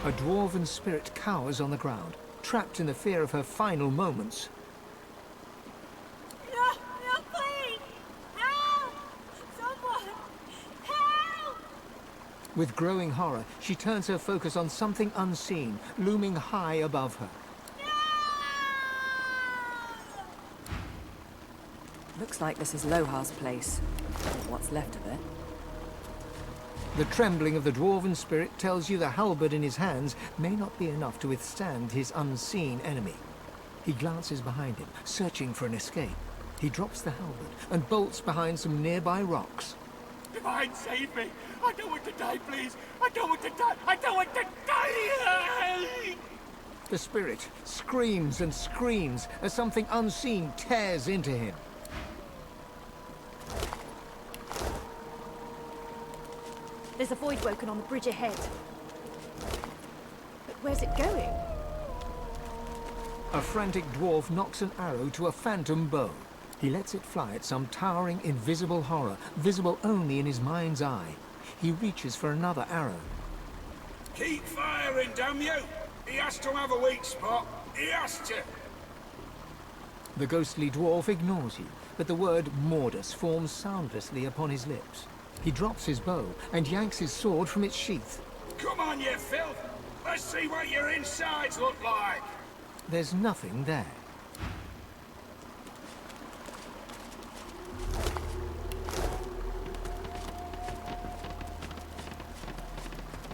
A dwarven spirit cowers on the ground, trapped in the fear of her final moments. No, no, please! Help! Someone! Help! With growing horror, she turns her focus on something unseen, looming high above her. Looks like this is Lohar's place. Or what's left of it. The trembling of the dwarven spirit tells you the halberd in his hands may not be enough to withstand his unseen enemy. He glances behind him, searching for an escape. He drops the halberd and bolts behind some nearby rocks. Divine, save me! I don't want to die, please! I don't want to die! I don't want to die! The spirit screams and screams as something unseen tears into him. There's a void woken on the bridge ahead. But where's it going? A frantic dwarf knocks an arrow to a phantom bow. He lets it fly at some towering, invisible horror, visible only in his mind's eye. He reaches for another arrow. Keep firing, damn you! He has to have a weak spot. He has to! The ghostly dwarf ignores you, but the word Mordus forms soundlessly upon his lips. He drops his bow and yanks his sword from its sheath. Come on, you filth! Let's see what your insides look like! There's nothing there.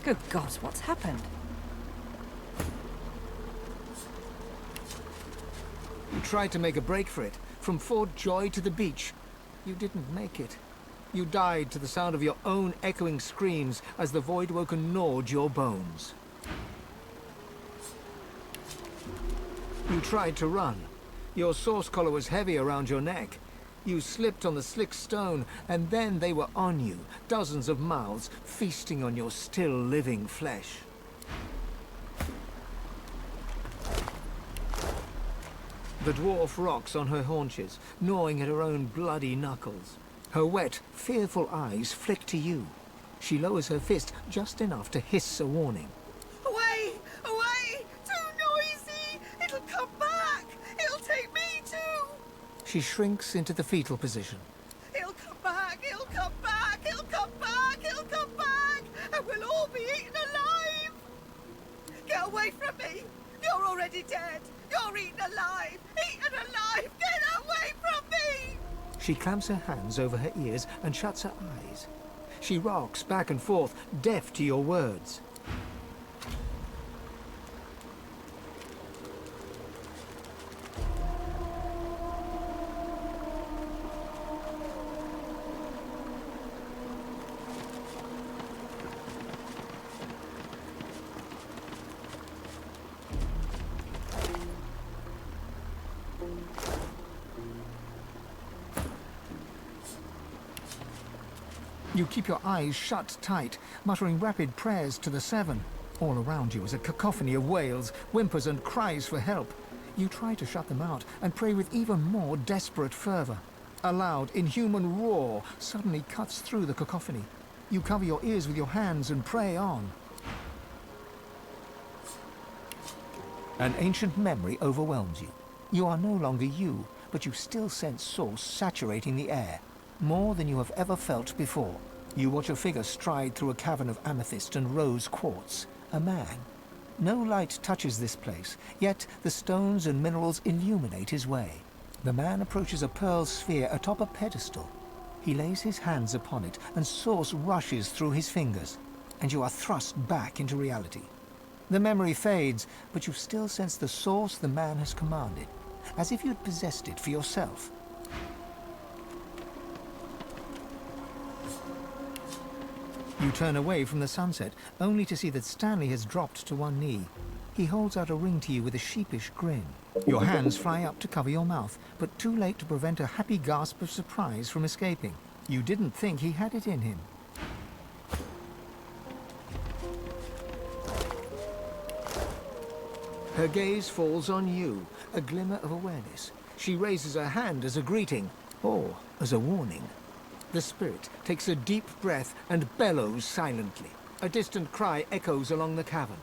Good God, what's happened? You tried to make a break for it, from Fort Joy to the beach. You didn't make it. You died to the sound of your own echoing screams as the Voidwoken gnawed your bones. You tried to run. Your source collar was heavy around your neck. You slipped on the slick stone, and then they were on you, dozens of mouths feasting on your still living flesh. The dwarf rocks on her haunches, gnawing at her own bloody knuckles. Her wet, fearful eyes flick to you. She lowers her fist just enough to hiss a warning. Away! Away! Too noisy! It'll come back! It'll take me too! She shrinks into the fetal position. It'll come back! It'll come back! It'll come back! It'll come back! And we'll all be eaten alive! Get away from me! You're already dead! You're eaten alive! Eaten alive! Get away from me! She clamps her hands over her ears and shuts her eyes. She rocks back and forth, deaf to your words. You keep your eyes shut tight, muttering rapid prayers to the Seven. All around you is a cacophony of wails, whimpers and cries for help. You try to shut them out and pray with even more desperate fervor. A loud, inhuman roar suddenly cuts through the cacophony. You cover your ears with your hands and pray on. An ancient memory overwhelms you. You are no longer you, but you still sense Source saturating the air. More than you have ever felt before. You watch a figure stride through a cavern of amethyst and rose quartz. A man. No light touches this place, yet the stones and minerals illuminate his way. The man approaches a pearl sphere atop a pedestal. He lays his hands upon it, and Source rushes through his fingers, and you are thrust back into reality. The memory fades, but you still sense the Source the man has commanded, as if you'd possessed it for yourself. You turn away from the sunset, only to see that Stanley has dropped to one knee. He holds out a ring to you with a sheepish grin. Your hands fly up to cover your mouth, but too late to prevent a happy gasp of surprise from escaping. You didn't think he had it in him. Her gaze falls on you, a glimmer of awareness. She raises her hand as a greeting, or as a warning. The spirit takes a deep breath and bellows silently. A distant cry echoes along the cavern.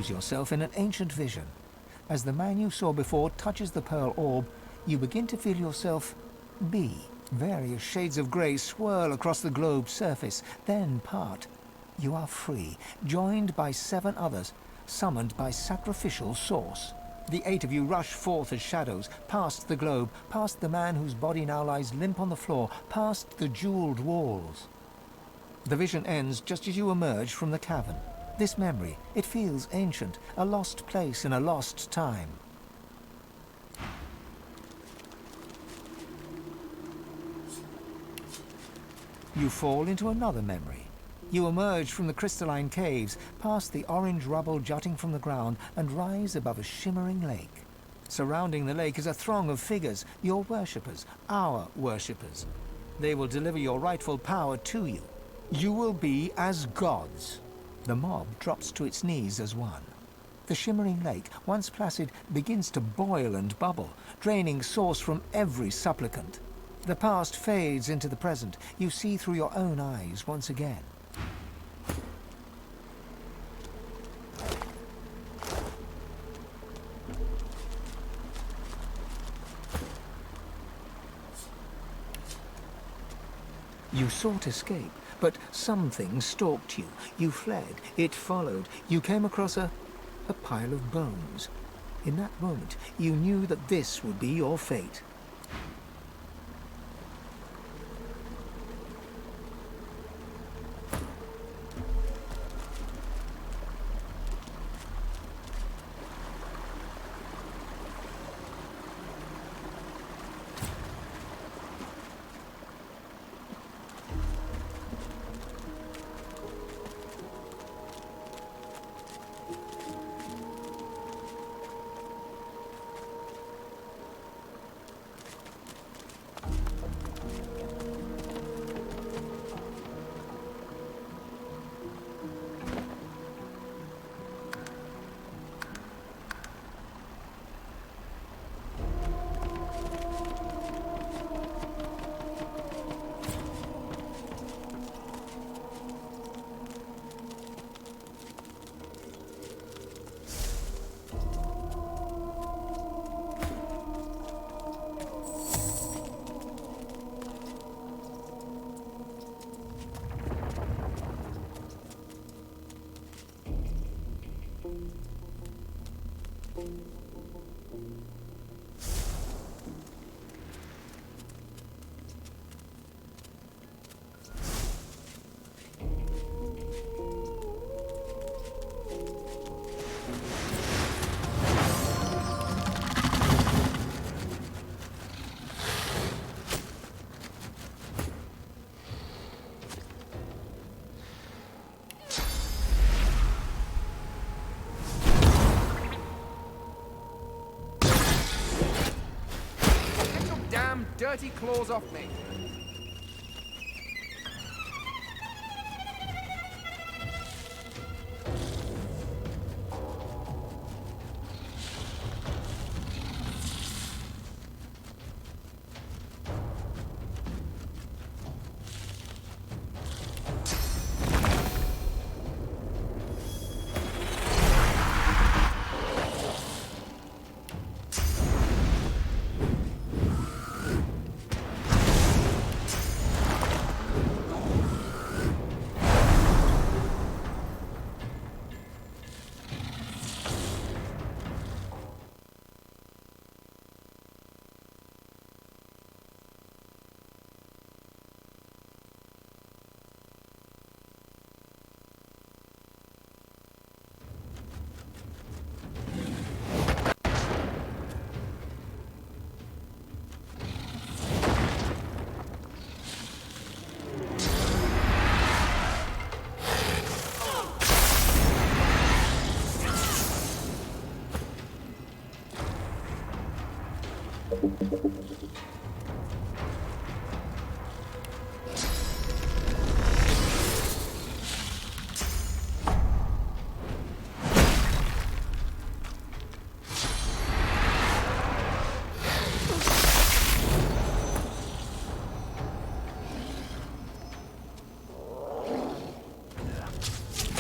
lose yourself in an ancient vision. As the man you saw before touches the pearl orb, you begin to feel yourself be. Various shades of grey swirl across the globe's surface, then part. You are free, joined by 7 others, summoned by sacrificial source. The 8 of you rush forth as shadows, past the globe, past the man whose body now lies limp on the floor, past the jeweled walls. The vision ends just as you emerge from the cavern. This memory, it feels ancient, a lost place in a lost time. You fall into another memory. You emerge from the crystalline caves, past the orange rubble jutting from the ground, and rise above a shimmering lake. Surrounding the lake is a throng of figures, your worshippers, our worshippers. They will deliver your rightful power to you. You will be as gods. The mob drops to its knees as one. The shimmering lake, once placid, begins to boil and bubble, draining source from every supplicant. The past fades into the present. You see through your own eyes once again. You sought escape, but something stalked you. You fled, it followed. You came across a pile of bones. In that moment, you knew that this would be your fate. Dirty claws off me.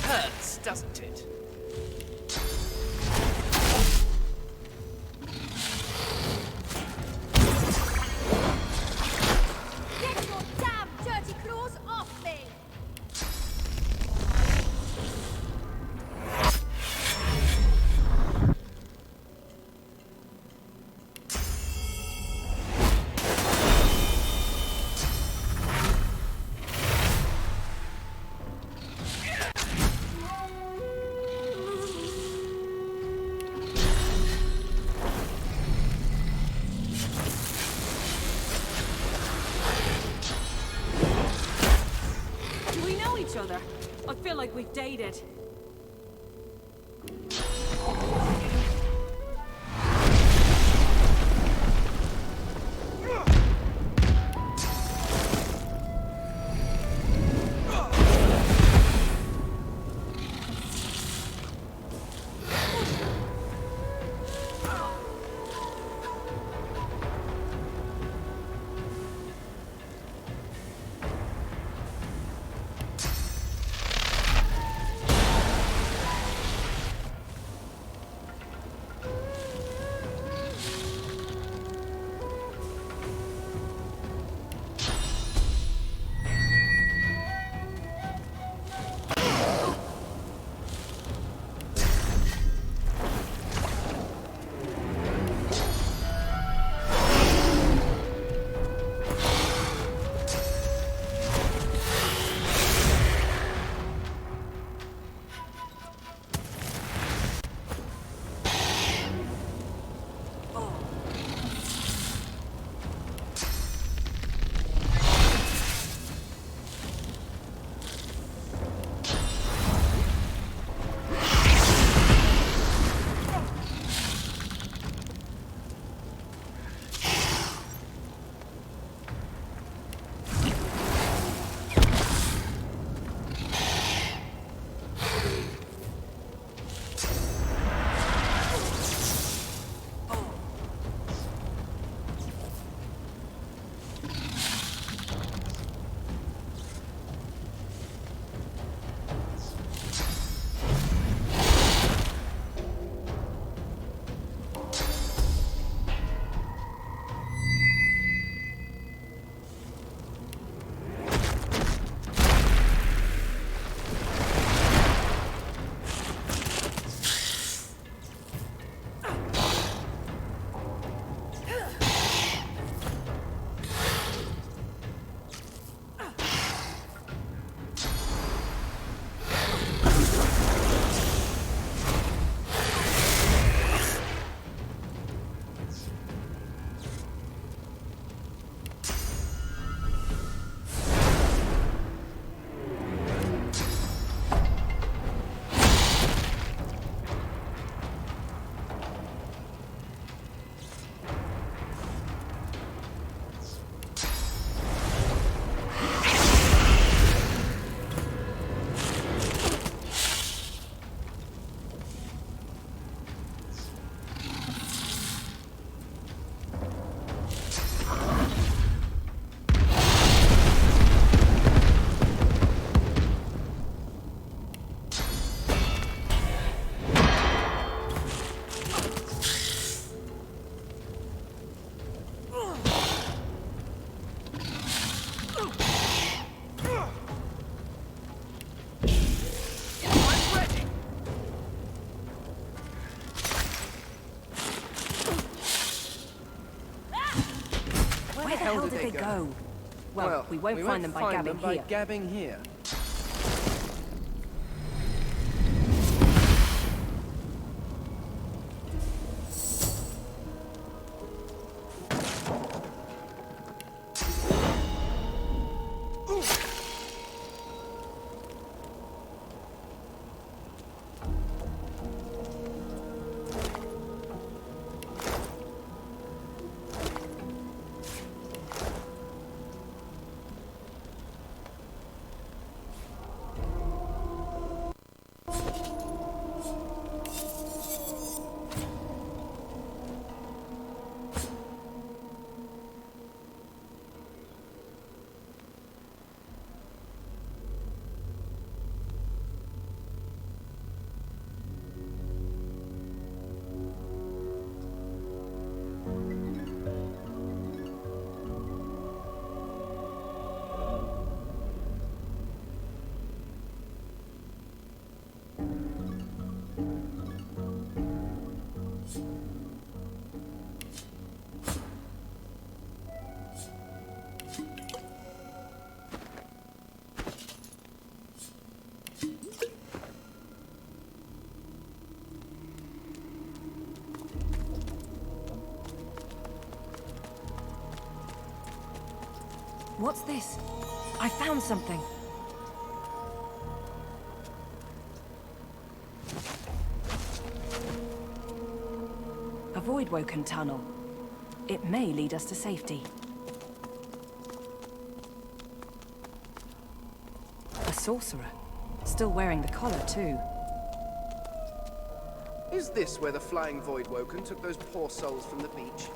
Hurts, doesn't it? like we've dated. Where the hell did they go? Well, we won't find them by gabbing here. What's this? I found something. Voidwoken tunnel. It may lead us to safety. A sorcerer. Still wearing the collar, too. Is this where the flying Voidwoken took those poor souls from the beach?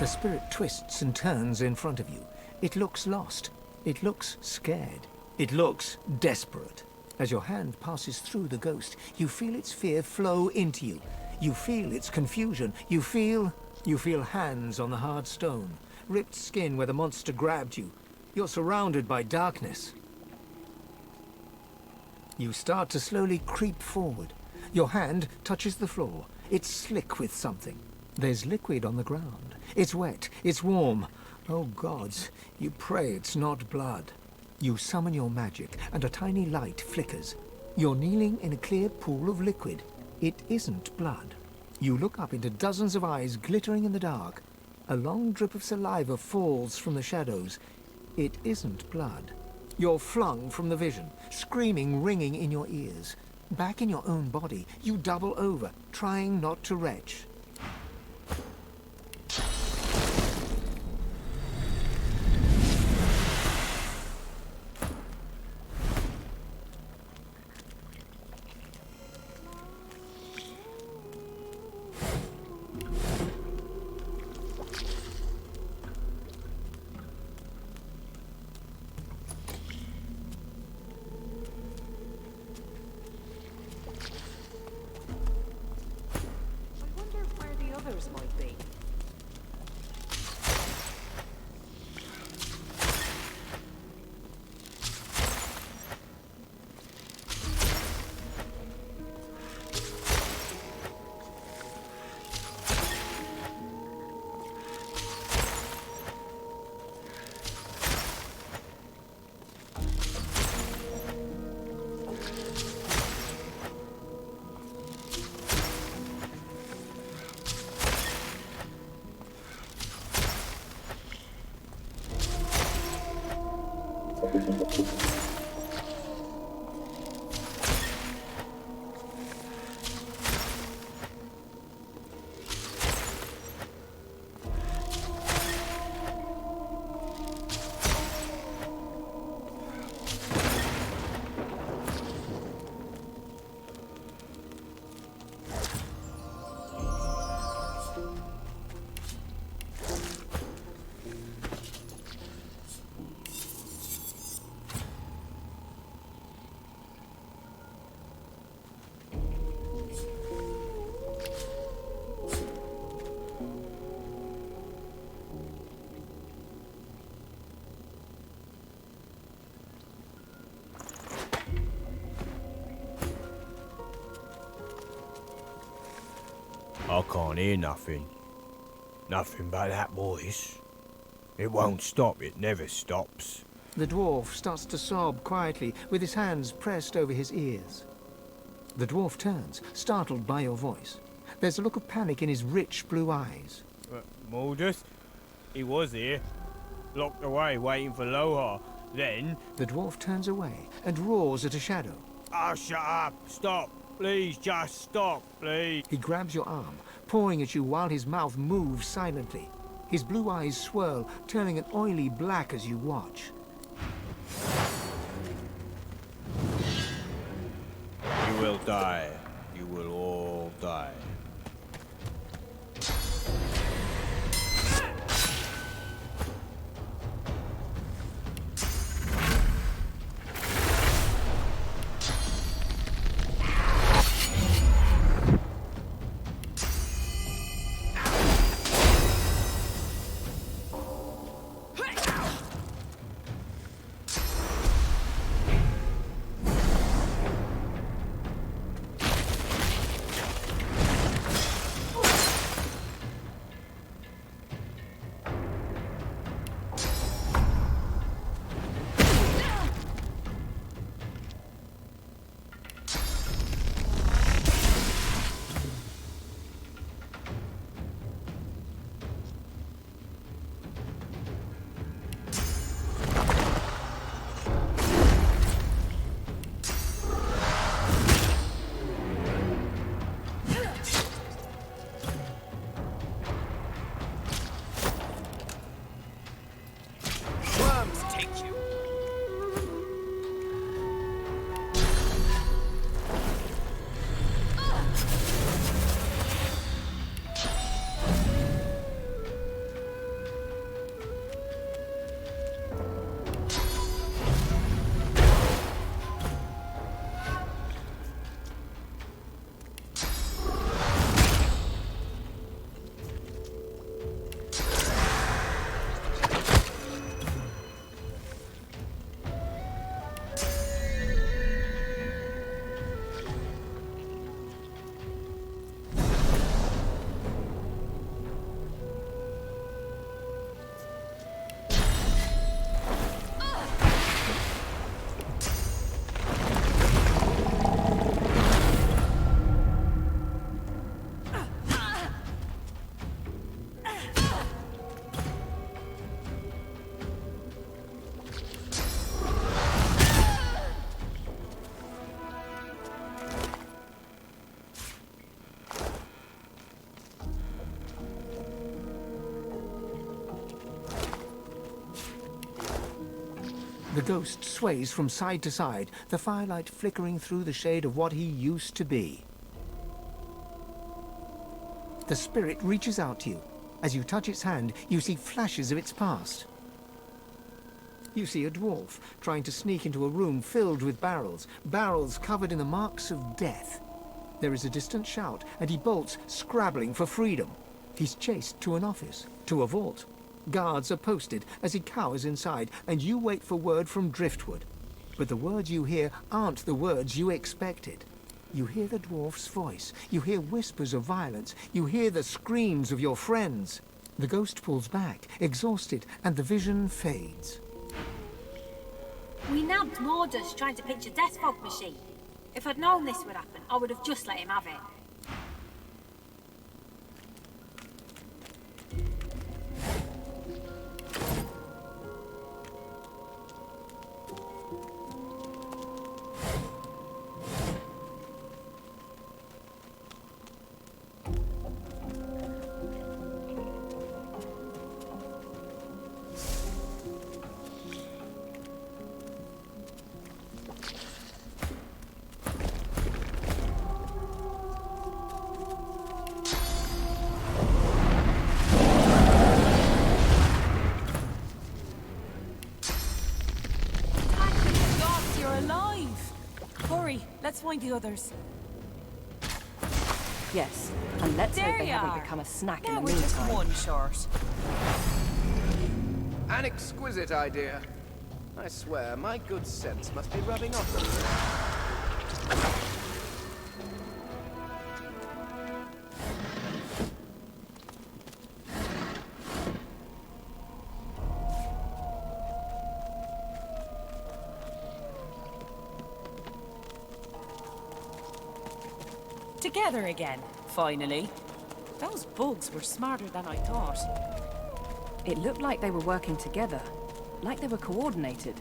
The spirit twists and turns in front of you. It looks lost. It looks scared. It looks desperate. As your hand passes through the ghost, you feel its fear flow into you. You feel its confusion. You feel hands on the hard stone, ripped skin where the monster grabbed you. You're surrounded by darkness. You start to slowly creep forward. Your hand touches the floor. It's slick with something. There's liquid on the ground. It's wet. It's warm. Oh gods, you pray it's not blood. You summon your magic, and a tiny light flickers. You're kneeling in a clear pool of liquid. It isn't blood. You look up into dozens of eyes glittering in the dark. A long drip of saliva falls from the shadows. It isn't blood. You're flung from the vision, screaming ringing in your ears. Back in your own body, you double over, trying not to retch. Might be. I can't hear nothing. Nothing but that voice. It won't stop, it never stops. The dwarf starts to sob quietly, with his hands pressed over his ears. The dwarf turns, startled by your voice. There's a look of panic in his rich blue eyes. Mordus? He was here. Locked away, waiting for Lohar. Then... The dwarf turns away and roars at a shadow. Oh, shut up! Stop! Please, just stop, please! He grabs your arm, pawing at you while his mouth moves silently. His blue eyes swirl, turning an oily black as you watch. You will die. You will all die. The ghost sways from side to side, the firelight flickering through the shade of what he used to be. The spirit reaches out to you. As you touch its hand, you see flashes of its past. You see a dwarf trying to sneak into a room filled with barrels, barrels covered in the marks of death. There is a distant shout, and he bolts, scrabbling for freedom. He's chased to an office, to a vault. Guards are posted as he cowers inside, and you wait for word from Driftwood. But the words you hear aren't the words you expected. You hear the dwarf's voice, you hear whispers of violence, you hear the screams of your friends. The ghost pulls back, exhausted, and the vision fades. We nabbed Mordus trying to pitch a death fog machine. If I'd known this would happen, I would have just let him have it. Let's find the others. Yes, and let's hope they haven't become a snack in the meantime. We're just one short. An exquisite idea. I swear, my good sense must be rubbing off on me. Together again, finally. Those bugs were smarter than I thought. It looked like they were working together, like they were coordinated.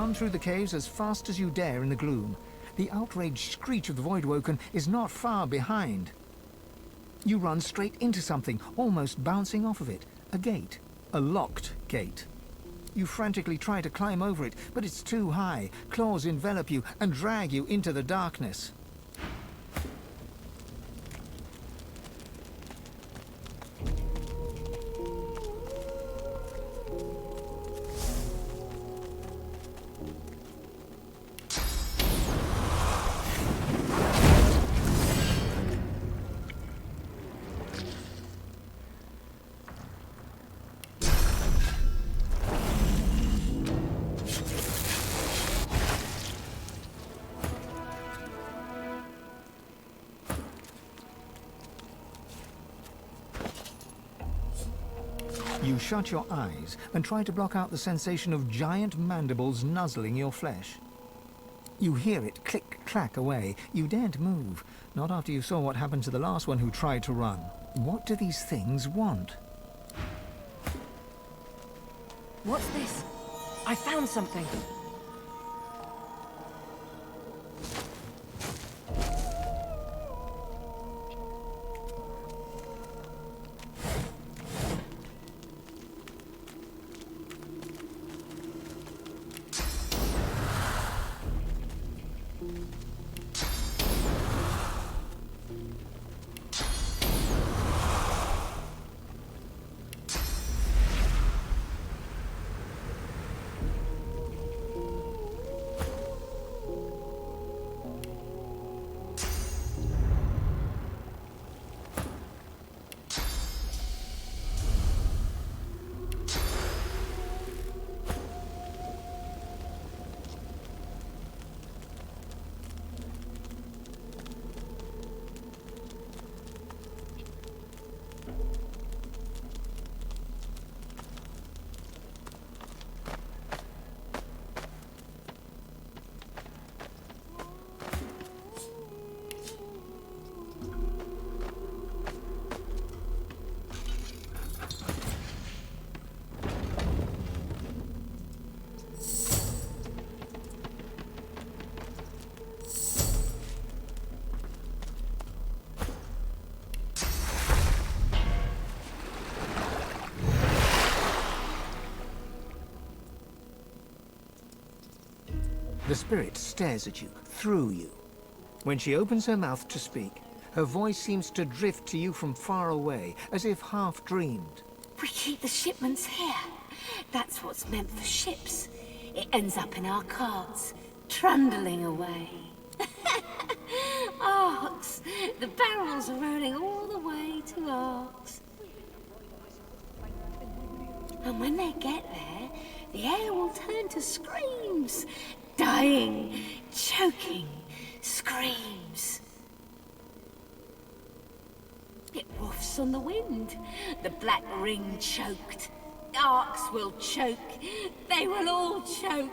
run through the caves as fast as you dare in the gloom. The outraged screech of the Voidwoken is not far behind. You run straight into something, almost bouncing off of it. A gate. A locked gate. You frantically try to climb over it, but it's too high. Claws envelop you and drag you into the darkness. You shut your eyes and try to block out the sensation of giant mandibles nuzzling your flesh. You hear it click-clack away. You daren't move, not after you saw what happened to the last one who tried to run. What do these things want? What's this? I found something. The spirit stares at you, through you. When she opens her mouth to speak, her voice seems to drift to you from far away, as if half-dreamed. We keep the shipments here. That's what's meant for ships. It ends up in our carts, trundling away. Arks! The barrels are rolling all the way to Arks. And when they get there, the air will turn to screams. Dying, choking screams. It wafts on the wind. The black ring choked. Arks will choke. They will all choke.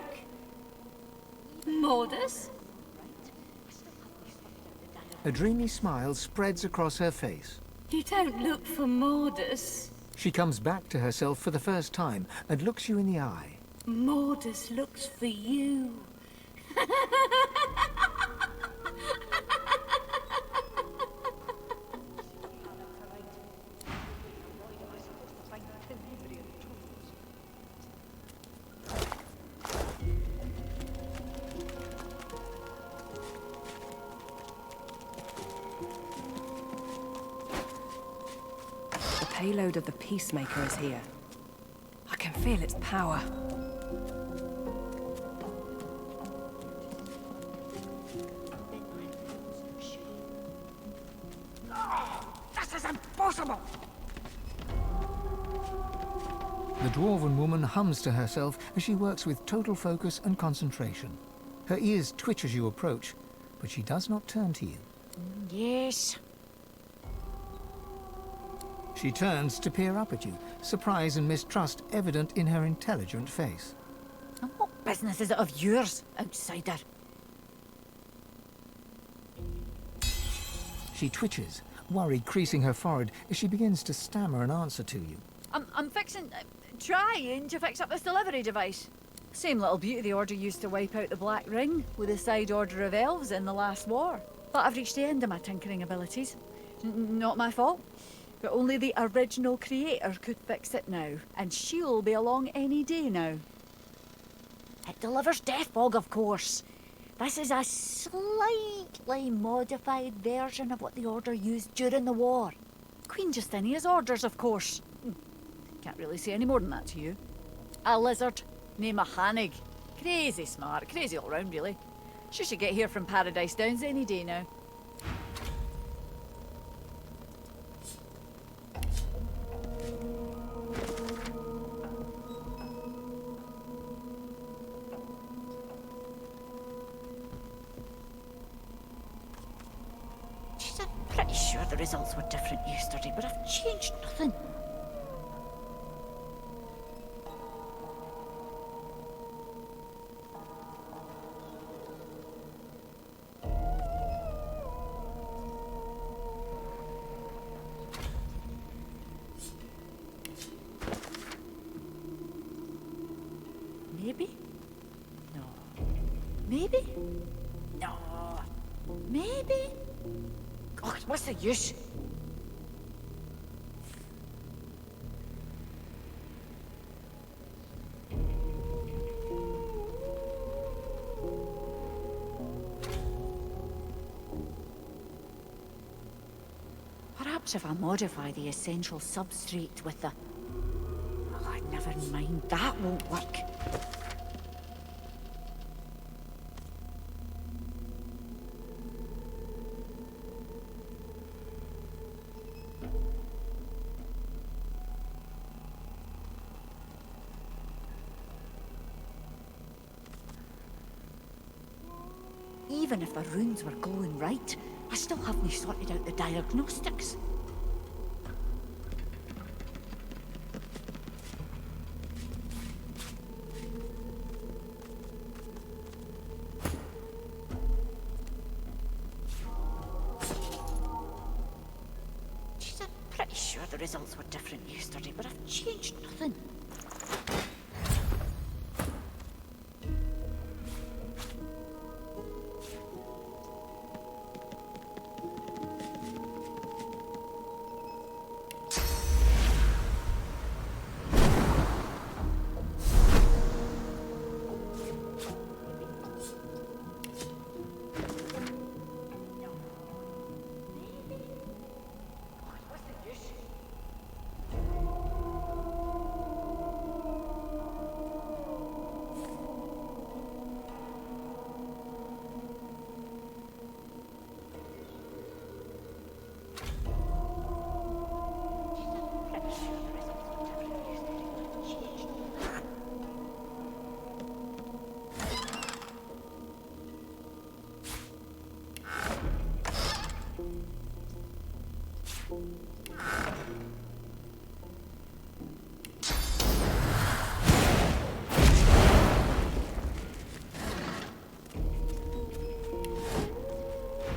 Mordus? A dreamy smile spreads across her face. You don't look for Mordus. She comes back to herself for the first time and looks you in the eye. Mordus looks for you. The payload of the Peacemaker is here. I can feel its power. This is impossible! The dwarven woman hums to herself as she works with total focus and concentration. Her ears twitch as you approach, but she does not turn to you. Yes. She turns to peer up at you, surprise and mistrust evident in her intelligent face. And what business is it of yours, outsider? She twitches, worry creasing her forehead as she begins to stammer an answer to you. I'm fixing... trying to fix up this delivery device. Same little beauty the Order used to wipe out the Black Ring with the side order of elves in the last war. But I've reached the end of my tinkering abilities. Not my fault. But only the original creator could fix it now, and she'll be along any day now. It delivers death fog, of course. This is a slightly modified version of what the Order used during the war. Queen Justinia's orders, of course. Can't really say any more than that to you. A lizard named a Hanig. Crazy smart, crazy all round, really. She should get here from Paradise Downs any day now. Jeez, I'm pretty sure the results were different yesterday, but I've changed nothing. Maybe? No. Maybe? No. Maybe? God, what's the use? Perhaps if I modify the essential substrate with the... Oh, never mind, that won't work. Even if the runes were glowing right, I still haven't sorted out the diagnostics. Jeez, I'm pretty sure the results were different yesterday, but I've changed nothing.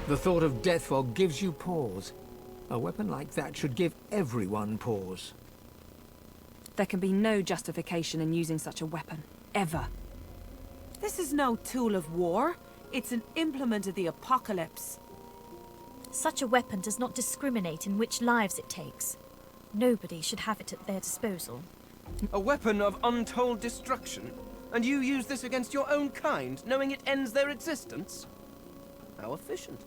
The thought of death fog gives you pause. A weapon like that should give everyone pause. There can be no justification in using such a weapon. Ever. This is no tool of war. It's an implement of the apocalypse. Such a weapon does not discriminate in which lives it takes. Nobody should have it at their disposal. A weapon of untold destruction? And you use this against your own kind, knowing it ends their existence? How efficient.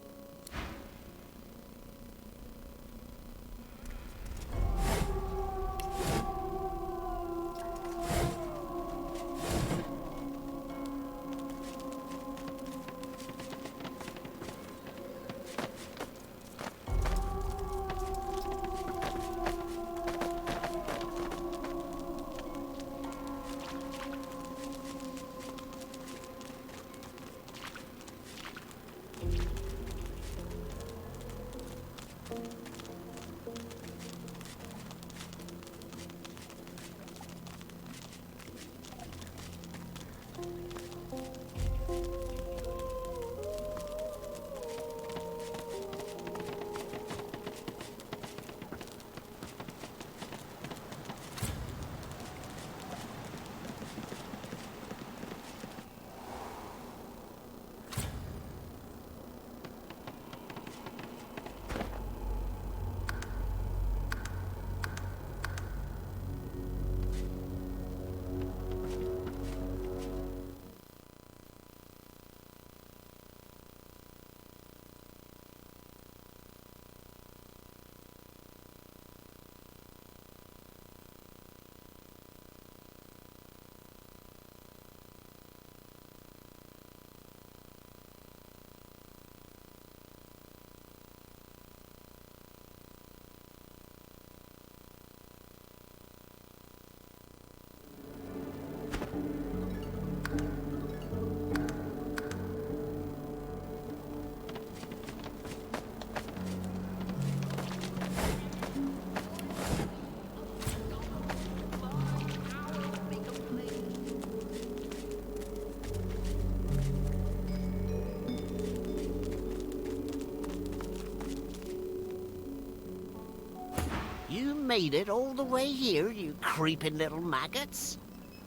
You made it all the way here, you creeping little maggots?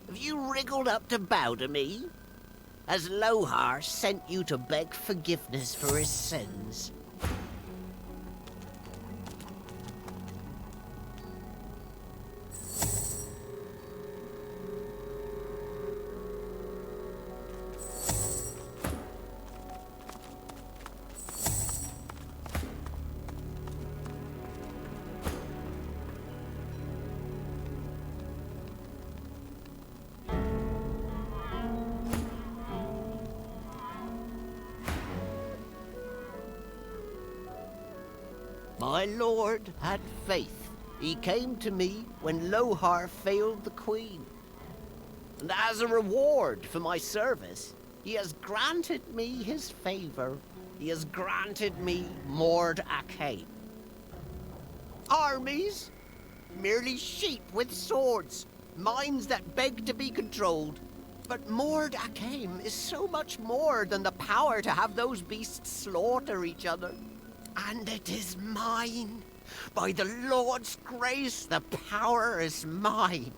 Have you wriggled up to bow to me? Has Lohar sent you to beg forgiveness for his sins? My lord had faith. He came to me when Lohar failed the queen. And as a reward for my service, he has granted me his favor. He has granted me Mord Akaim. Armies? Merely sheep with swords, minds that beg to be controlled. But Mord Akaim is so much more than the power to have those beasts slaughter each other. And it is mine. By the Lord's grace, the power is mine.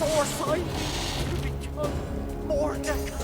foresight to become Mordecai.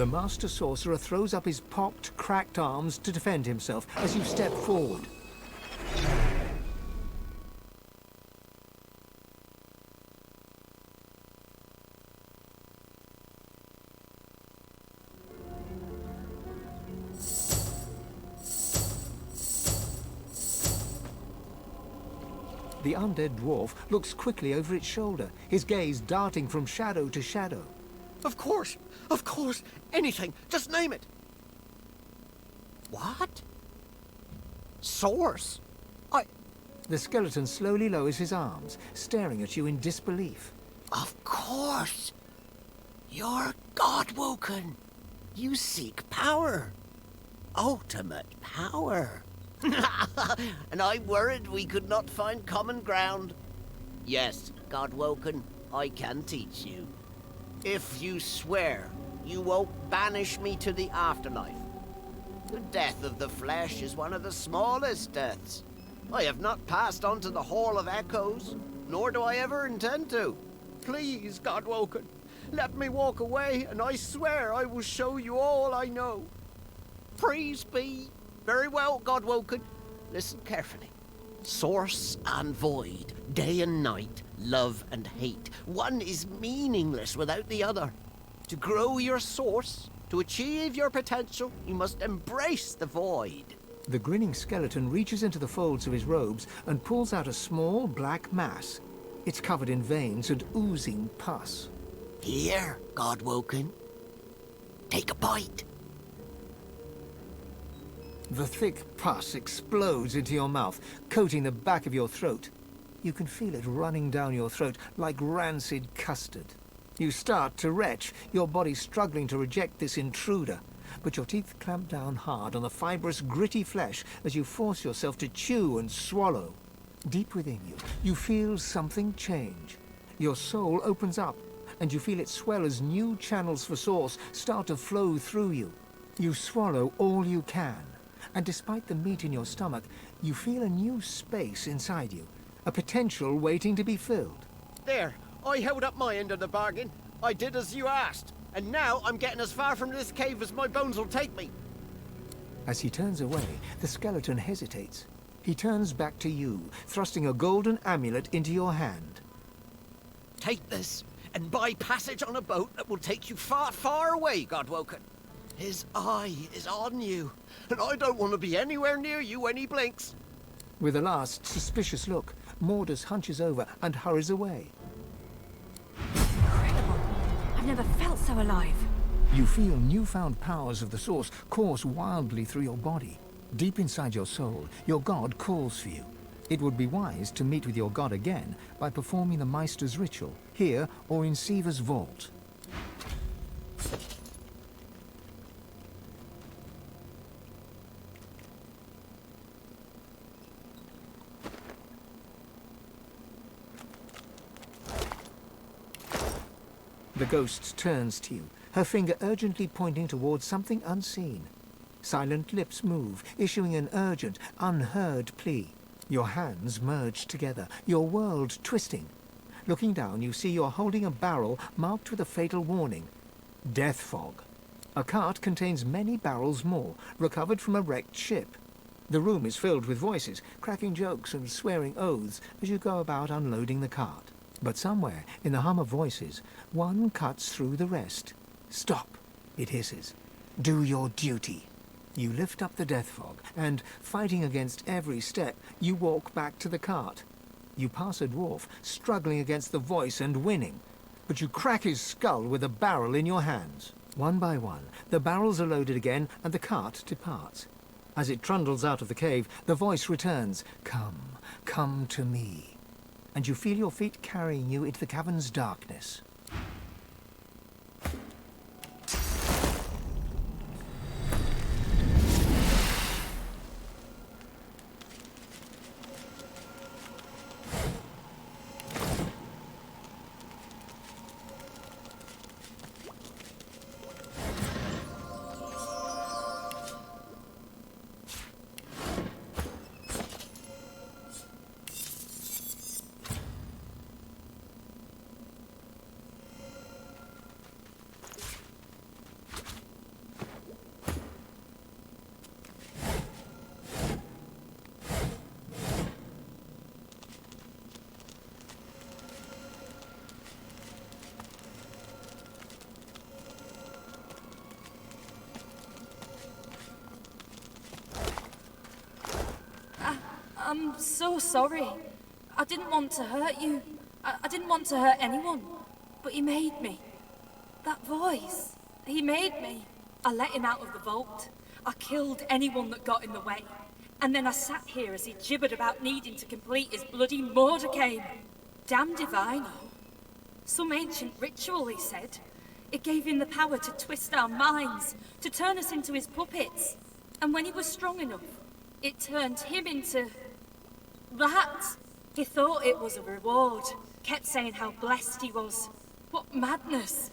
The Master Sorcerer throws up his pocked, cracked arms to defend himself as you step forward. The undead dwarf looks quickly over its shoulder, his gaze darting from shadow to shadow. Of course, anything, just name it. What? Source? The skeleton slowly lowers his arms, staring at you in disbelief. Of course. You're God-woken. You seek power. Ultimate power. And I worried we could not find common ground. Yes, God-woken, I can teach you. If you swear you won't banish me to the afterlife. The death of the flesh is one of the smallest deaths. I have not passed on to the Hall of Echoes, nor do I ever intend to. Please, God-woken, let me walk away, and I swear I will show you all I know. Praise be. Very well, God-woken. Listen carefully. Source and void, day and night, love and hate. One is meaningless without the other. To grow your source, to achieve your potential, you must embrace the void. The grinning skeleton reaches into the folds of his robes and pulls out a small black mass. It's covered in veins and oozing pus. Here, God-woken. Take a bite. The thick pus explodes into your mouth, coating the back of your throat. You can feel it running down your throat like rancid custard. You start to retch, your body struggling to reject this intruder. But your teeth clamp down hard on the fibrous, gritty flesh as you force yourself to chew and swallow. Deep within you, you feel something change. Your soul opens up, and you feel it swell as new channels for source start to flow through you. You swallow all you can, and despite the meat in your stomach, you feel a new space inside you, a potential waiting to be filled. There, I held up my end of the bargain. I did as you asked. And now I'm getting as far from this cave as my bones will take me. As he turns away, the skeleton hesitates. He turns back to you, thrusting a golden amulet into your hand. Take this, and buy passage on a boat that will take you far, far away, God-woken. His eye is on you, and I don't want to be anywhere near you when he blinks. With a last suspicious look, Mordus hunches over and hurries away. I've never felt so alive. You feel newfound powers of the Source course wildly through your body. Deep inside your soul, your god calls for you. It would be wise to meet with your god again by performing the Meister's ritual, here or in Siva's vault. The ghost turns to you, her finger urgently pointing towards something unseen. Silent lips move, issuing an urgent, unheard plea. Your hands merge together, your world twisting. Looking down, you see you're holding a barrel marked with a fatal warning. Death fog. A cart contains many barrels more, recovered from a wrecked ship. The room is filled with voices, cracking jokes and swearing oaths as you go about unloading the cart. But somewhere, in the hum of voices, one cuts through the rest. Stop, it hisses. Do your duty. You lift up the death fog, and, fighting against every step, you walk back to the cart. You pass a dwarf, struggling against the voice and winning. But you crack his skull with a barrel in your hands. One by one, the barrels are loaded again, and the cart departs. As it trundles out of the cave, the voice returns, "Come, come to me." And you feel your feet carrying you into the cavern's darkness. I'm so sorry. I didn't want to hurt you. I didn't want to hurt anyone. But he made me. That voice, he made me. I let him out of the vault. I killed anyone that got in the way. And then I sat here as he gibbered about needing to complete his bloody Mordecai. Damned if I know. Some ancient ritual, he said. It gave him the power to twist our minds, to turn us into his puppets. And when he was strong enough, it turned him into... that. He thought it was a reward. Kept saying how blessed he was. What madness.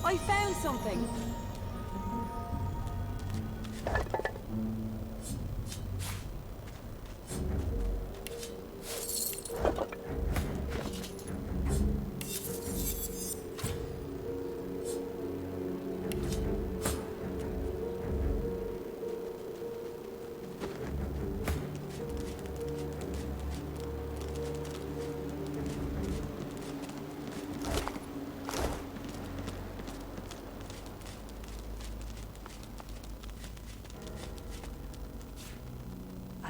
I found something!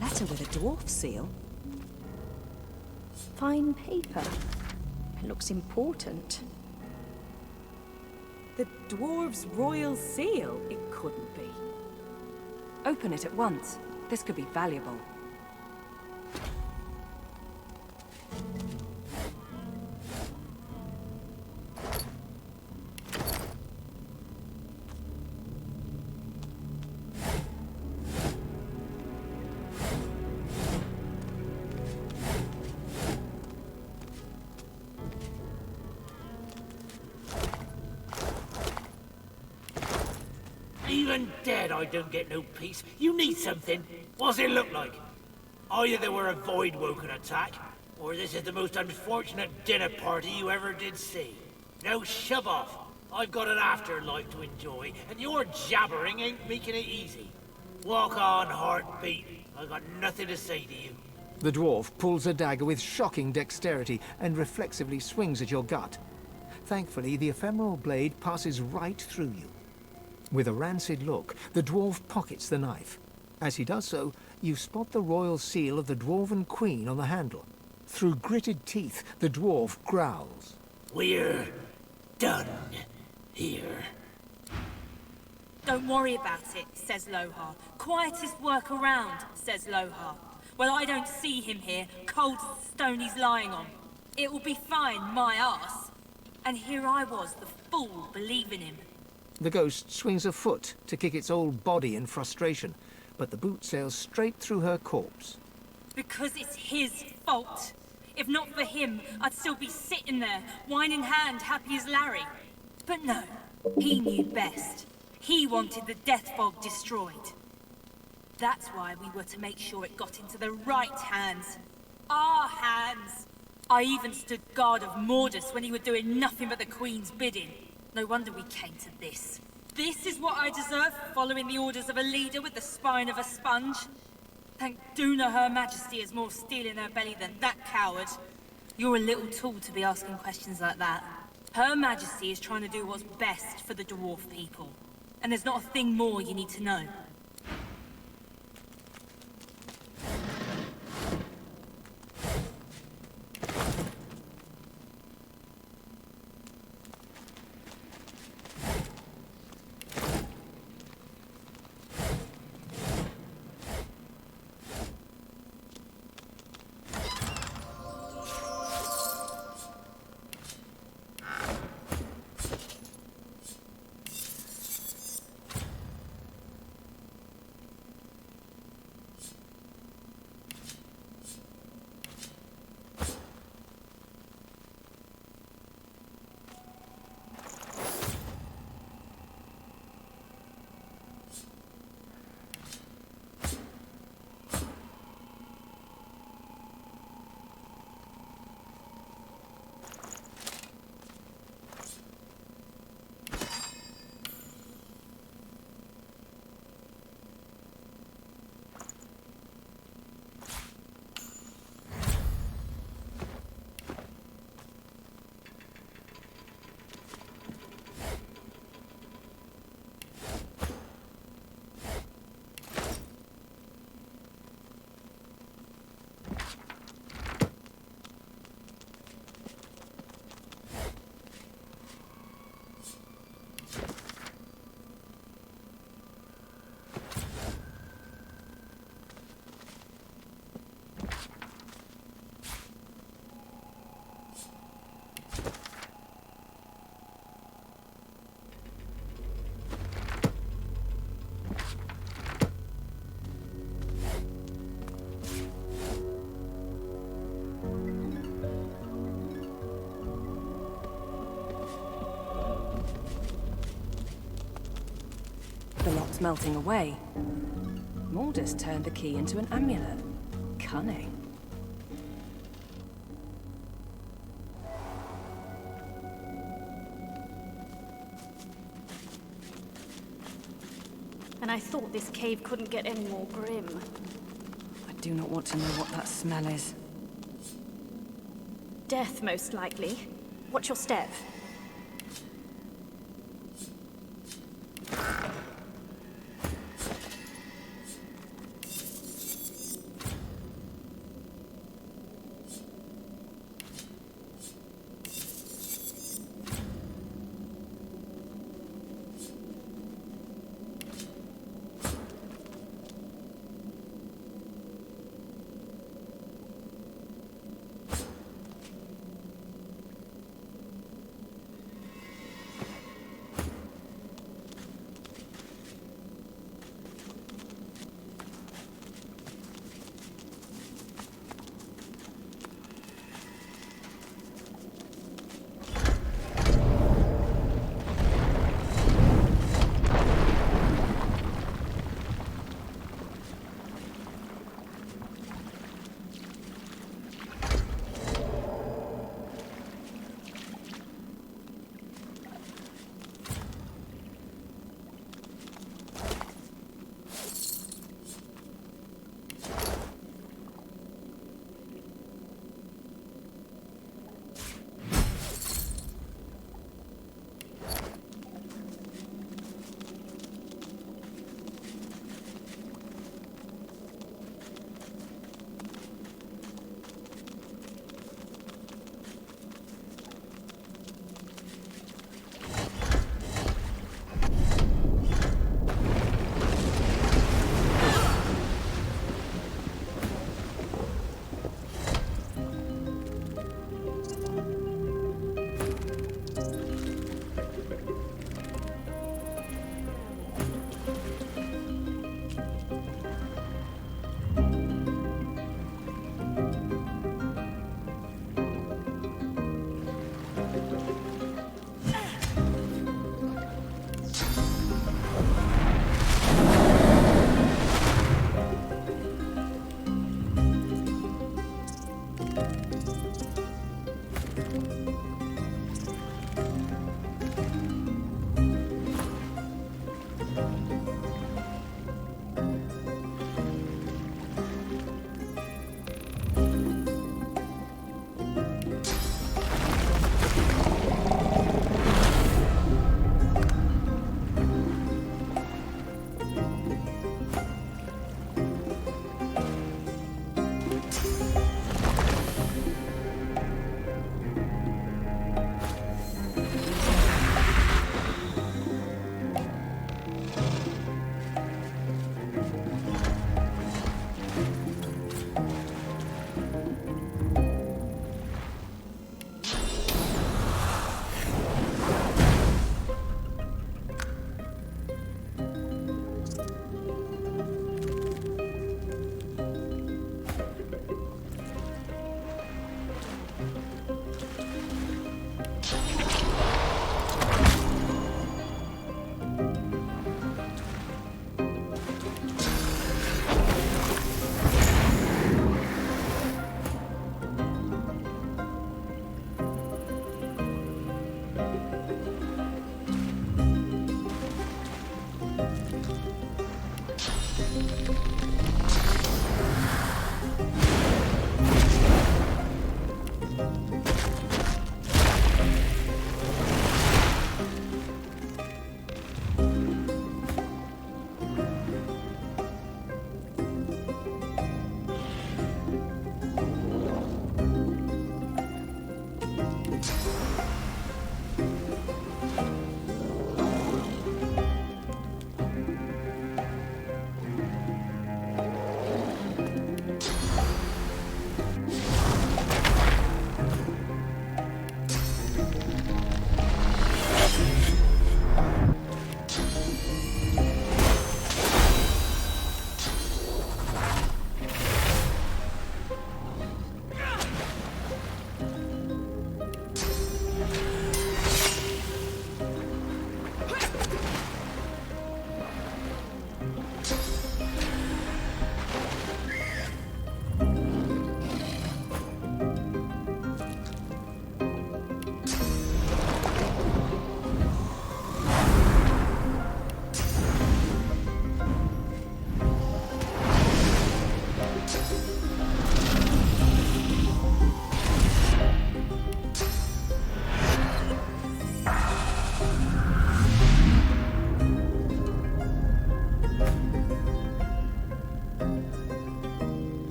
A letter with a dwarf seal? Fine paper. It looks important. The dwarves' royal seal? It couldn't be. Open it at once. This could be valuable. Even dead, I don't get no peace. You need something. What's it look like? Either they were a void-woken attack, or this is the most unfortunate dinner party you ever did see. Now shove off. I've got an afterlife to enjoy, and your jabbering ain't making it easy. Walk on, heartbeat. I've got nothing to say to you. The dwarf pulls a dagger with shocking dexterity and reflexively swings at your gut. Thankfully, the ephemeral blade passes right through you. With a rancid look, the dwarf pockets the knife. As he does so, you spot the royal seal of the Dwarven Queen on the handle. Through gritted teeth, the dwarf growls. We're done here. Don't worry about it, says Lohar. Quietest work around, says Lohar. Well, I don't see him here, cold as the stone he's lying on. It will be fine, my arse. And here I was, the fool, believing him. The ghost swings a foot to kick its old body in frustration, but the boot sails straight through her corpse. Because it's his fault. If not for him, I'd still be sitting there, wine in hand, happy as Larry. But no, he knew best. He wanted the death fog destroyed. That's why we were to make sure it got into the right hands. Our hands! I even stood guard of Mordus when he was doing nothing but the Queen's bidding. No wonder we came to this. This is what I deserve for following the orders of a leader with the spine of a sponge. Thank Duna Her Majesty has more steel in her belly than that coward. You're a little tool to be asking questions like that. Her Majesty is trying to do what's best for the dwarf people. And there's not a thing more you need to know. The lock's melting away. Mordus turned the key into an amulet. Cunning. And I thought this cave couldn't get any more grim. I do not want to know what that smell is. Death, most likely. Watch your step.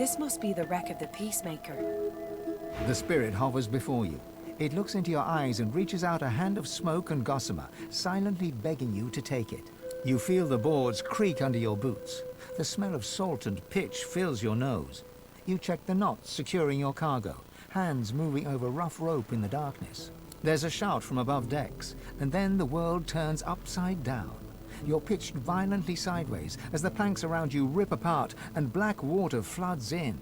This must be the wreck of the Peacemaker. The spirit hovers before you. It looks into your eyes and reaches out a hand of smoke and gossamer, silently begging you to take it. You feel the boards creak under your boots. The smell of salt and pitch fills your nose. You check the knots securing your cargo, hands moving over rough rope in the darkness. There's a shout from above decks, and then the world turns upside down. You're pitched violently sideways as the planks around you rip apart and black water floods in.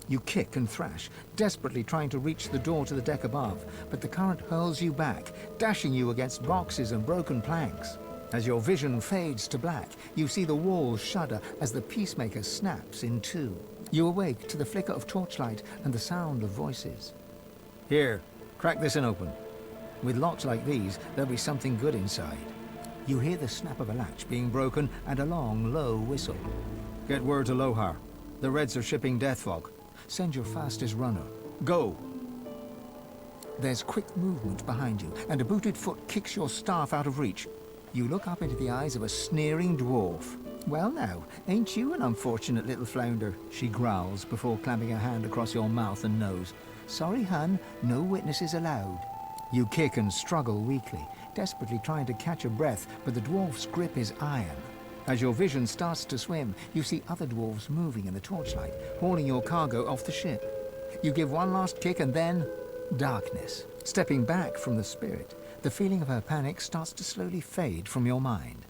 You kick and thrash, desperately trying to reach the door to the deck above, but the current hurls you back, dashing you against boxes and broken planks. As your vision fades to black, you see the walls shudder as the Peacemaker snaps in two. You awake to the flicker of torchlight and the sound of voices. Here, crack this and open. With locks like these, there'll be something good inside. You hear the snap of a latch being broken and a long, low whistle. Get word to Lohar. The Reds are shipping death fog. Send your fastest runner. Go! There's quick movement behind you, and a booted foot kicks your staff out of reach. You look up into the eyes of a sneering dwarf. Well now, ain't you an unfortunate little flounder? She growls before clamping her hand across your mouth and nose. Sorry, hun, no witnesses allowed. You kick and struggle weakly, desperately trying to catch a breath, but the dwarf's grip is iron. As your vision starts to swim, you see other dwarves moving in the torchlight, hauling your cargo off the ship. You give one last kick and then... darkness. Stepping back from the spirit, the feeling of her panic starts to slowly fade from your mind.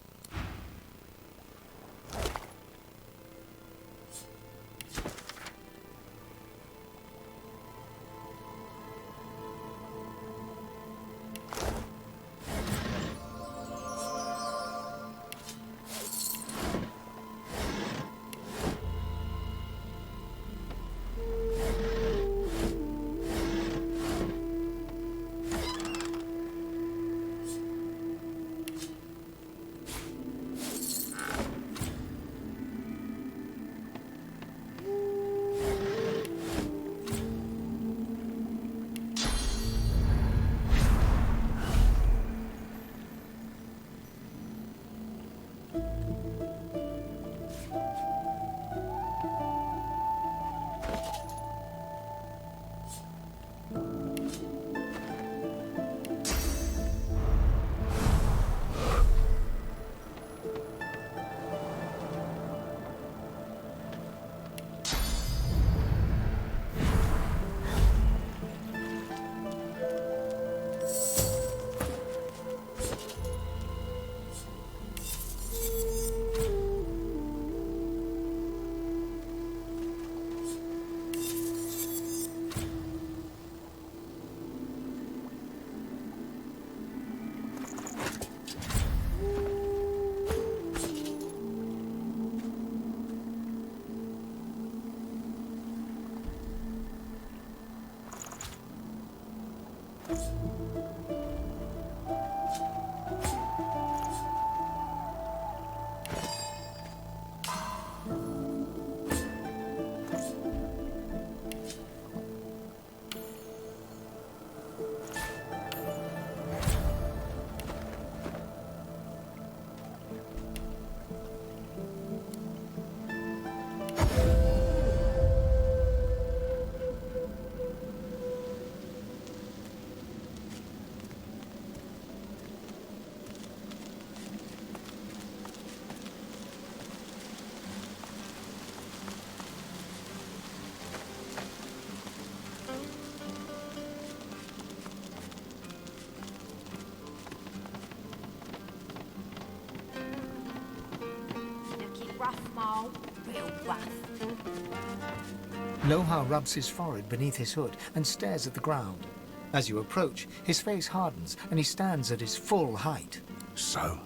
Lohar rubs his forehead beneath his hood and stares at the ground. As you approach, his face hardens and he stands at his full height. So?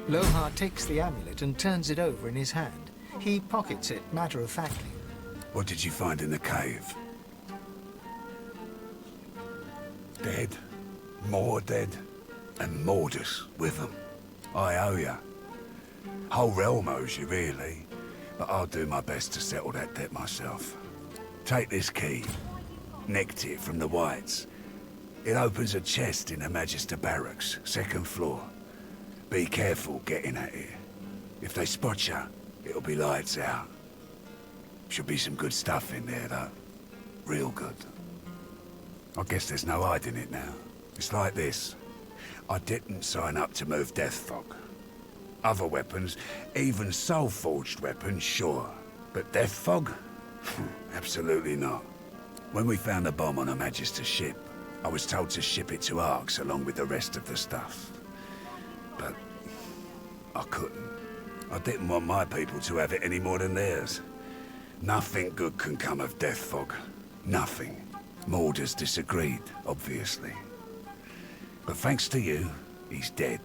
Lohar takes the amulet and turns it over in his hand. He pockets it matter-of-factly. What did you find in the cave? Dead, more dead, and Mordus with them. I owe ya. Whole realm owes you, really. But I'll do my best to settle that debt myself. Take this key. Nicked it from the Whites. It opens a chest in the Magister Barracks, second floor. Be careful getting at it. If they spot you, it'll be lights out. Should be some good stuff in there, though. Real good. I guess there's no hiding it now. It's like this. I didn't sign up to move death fog. Other weapons, even soul-forged weapons, sure. But death fog? Absolutely not. When we found the bomb on a Magister's ship, I was told to ship it to Arx along with the rest of the stuff. But I couldn't. I didn't want my people to have it any more than theirs. Nothing good can come of death fog. Nothing. Morders disagreed, obviously. But thanks to you, he's dead.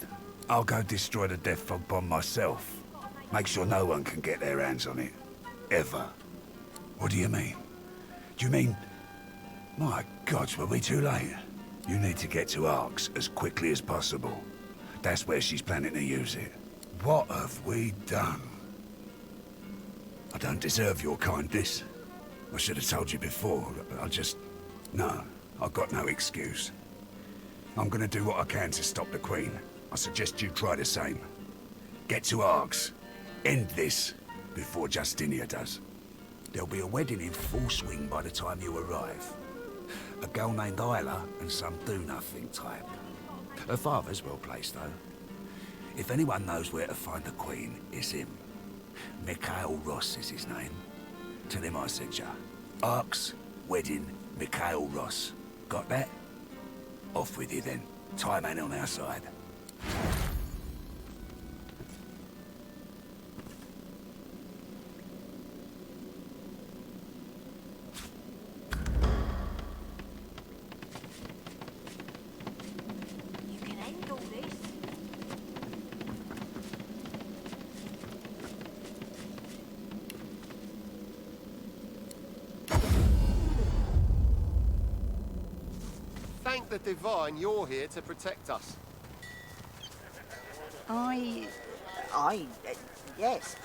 I'll go destroy the death fog bomb myself. Make sure no one can get their hands on it. Ever. What do you mean? Do you mean... My gods, were we too late? You need to get to Arx as quickly as possible. That's where she's planning to use it. What have we done? I don't deserve your kindness. I should have told you before. I just... No, I've got no excuse. I'm gonna do what I can to stop the Queen. I suggest you try the same. Get to Arx. End this before Justinia does. There'll be a wedding in full swing by the time you arrive. A girl named Isla and some do-nothing type. Her father's well placed, though. If anyone knows where to find the Queen, it's him. Mikhail Ross is his name. Tell him I sent ya. Arx, wedding, Mikhail Ross. Got that? Off with you then. Time ain't on our side. You can handle this. Thank the Divine you're here to protect us.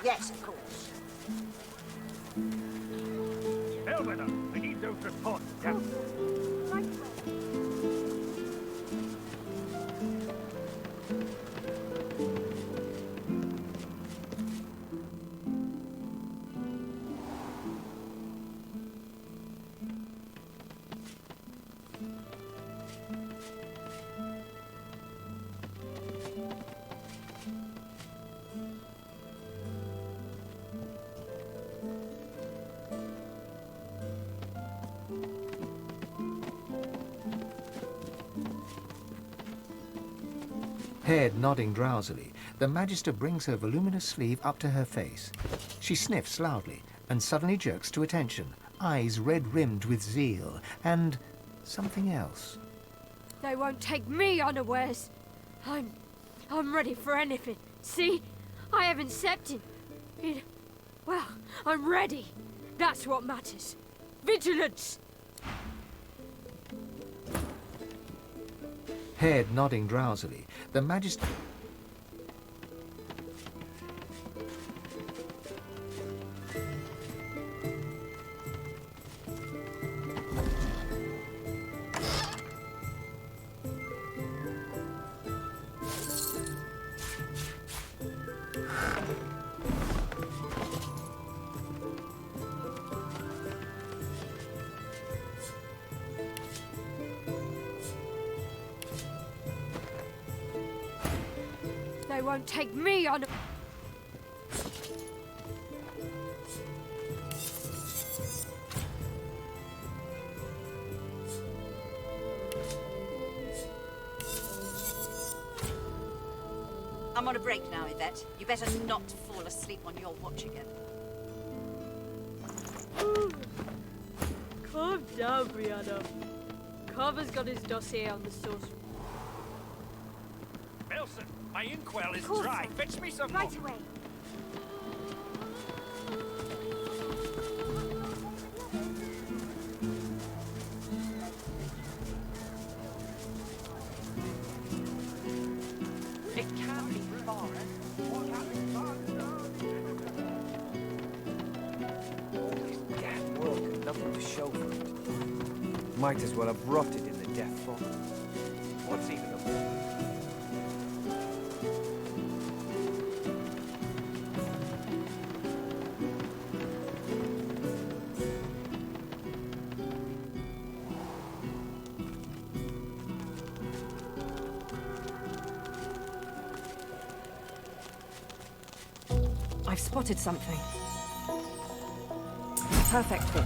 Yes, of course. Bellwether, we need those reports, Captain. Head nodding drowsily, the Magister brings her voluminous sleeve up to her face. She sniffs loudly and suddenly jerks to attention, eyes red-rimmed with zeal, and something else. They won't take me unawares. I'm ready for anything. See? I haven't stepped in. Well, I'm ready. That's what matters. Vigilance! Head nodding drowsily, the Magister... They won't take me on. I'm on a break now, Yvette. You better not fall asleep on your watch again. Calm down, Brianna. Carver's got his dossier on the sorcerer. Nelson, my inkwell is Course. dry. Fetch me some Right more. away. It can't be far. All this damn work and nothing to show for it. Might as well have rotted in the death fog. What's even a point? I've spotted something. Perfect fit.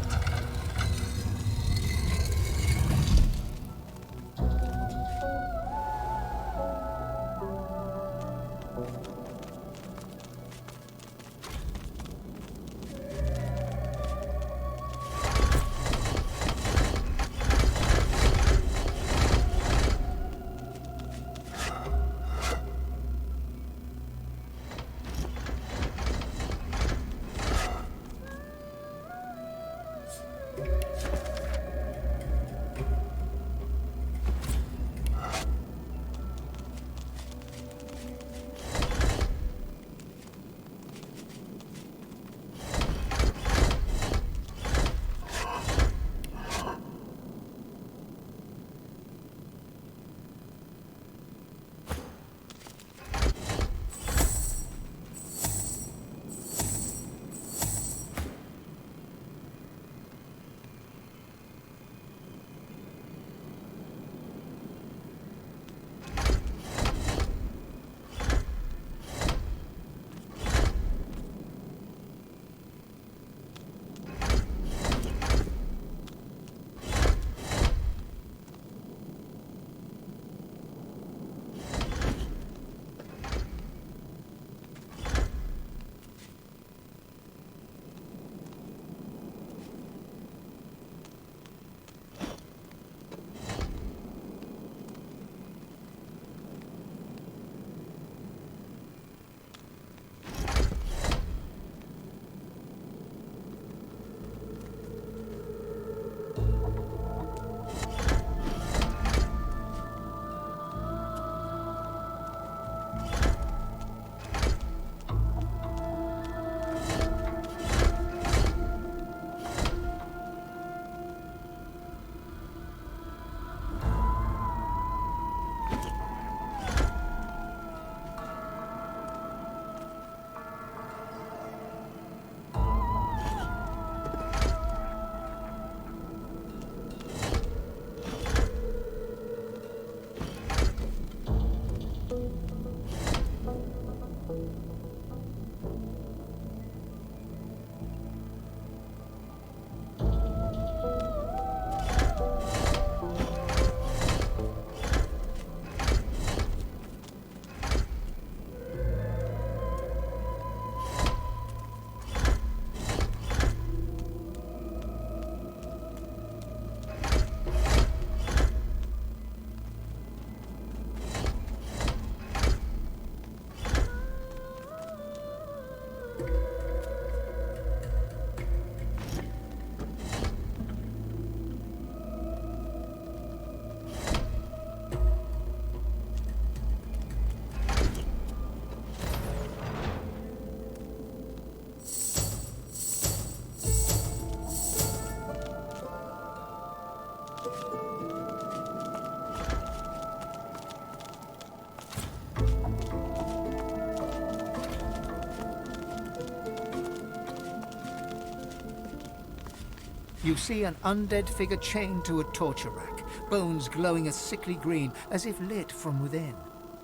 You see an undead figure chained to a torture rack, bones glowing a sickly green, as if lit from within.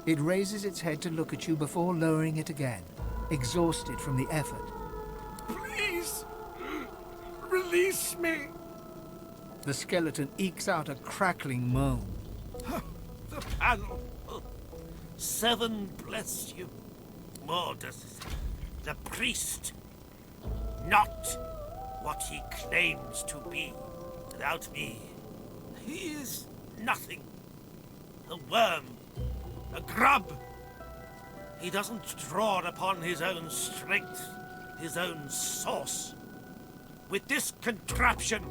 It raises its head to look at you before lowering it again, exhausted from the effort. Please, release me. The skeleton ekes out a crackling moan. The panel. Seven bless you. Mordus, the priest. Not what he claims to be. Without me, he is nothing. A worm, a grub. He doesn't draw upon his own strength, his own source. With this contraption,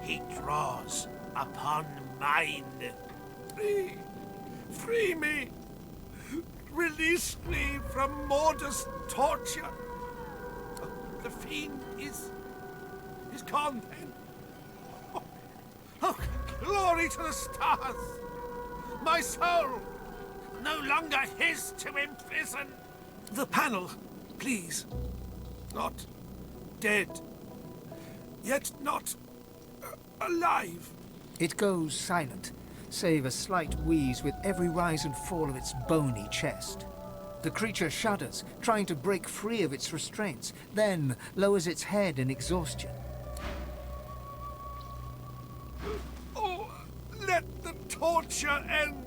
he draws upon mine. Free me. Release me from Mordus' torture. The fiend is gone then. Oh, glory to the stars! My soul, no longer his to imprison. The panel, please. Not dead, yet not alive. It goes silent, save a slight wheeze with every rise and fall of its bony chest. The creature shudders, trying to break free of its restraints, then lowers its head in exhaustion. Oh, let the torture end!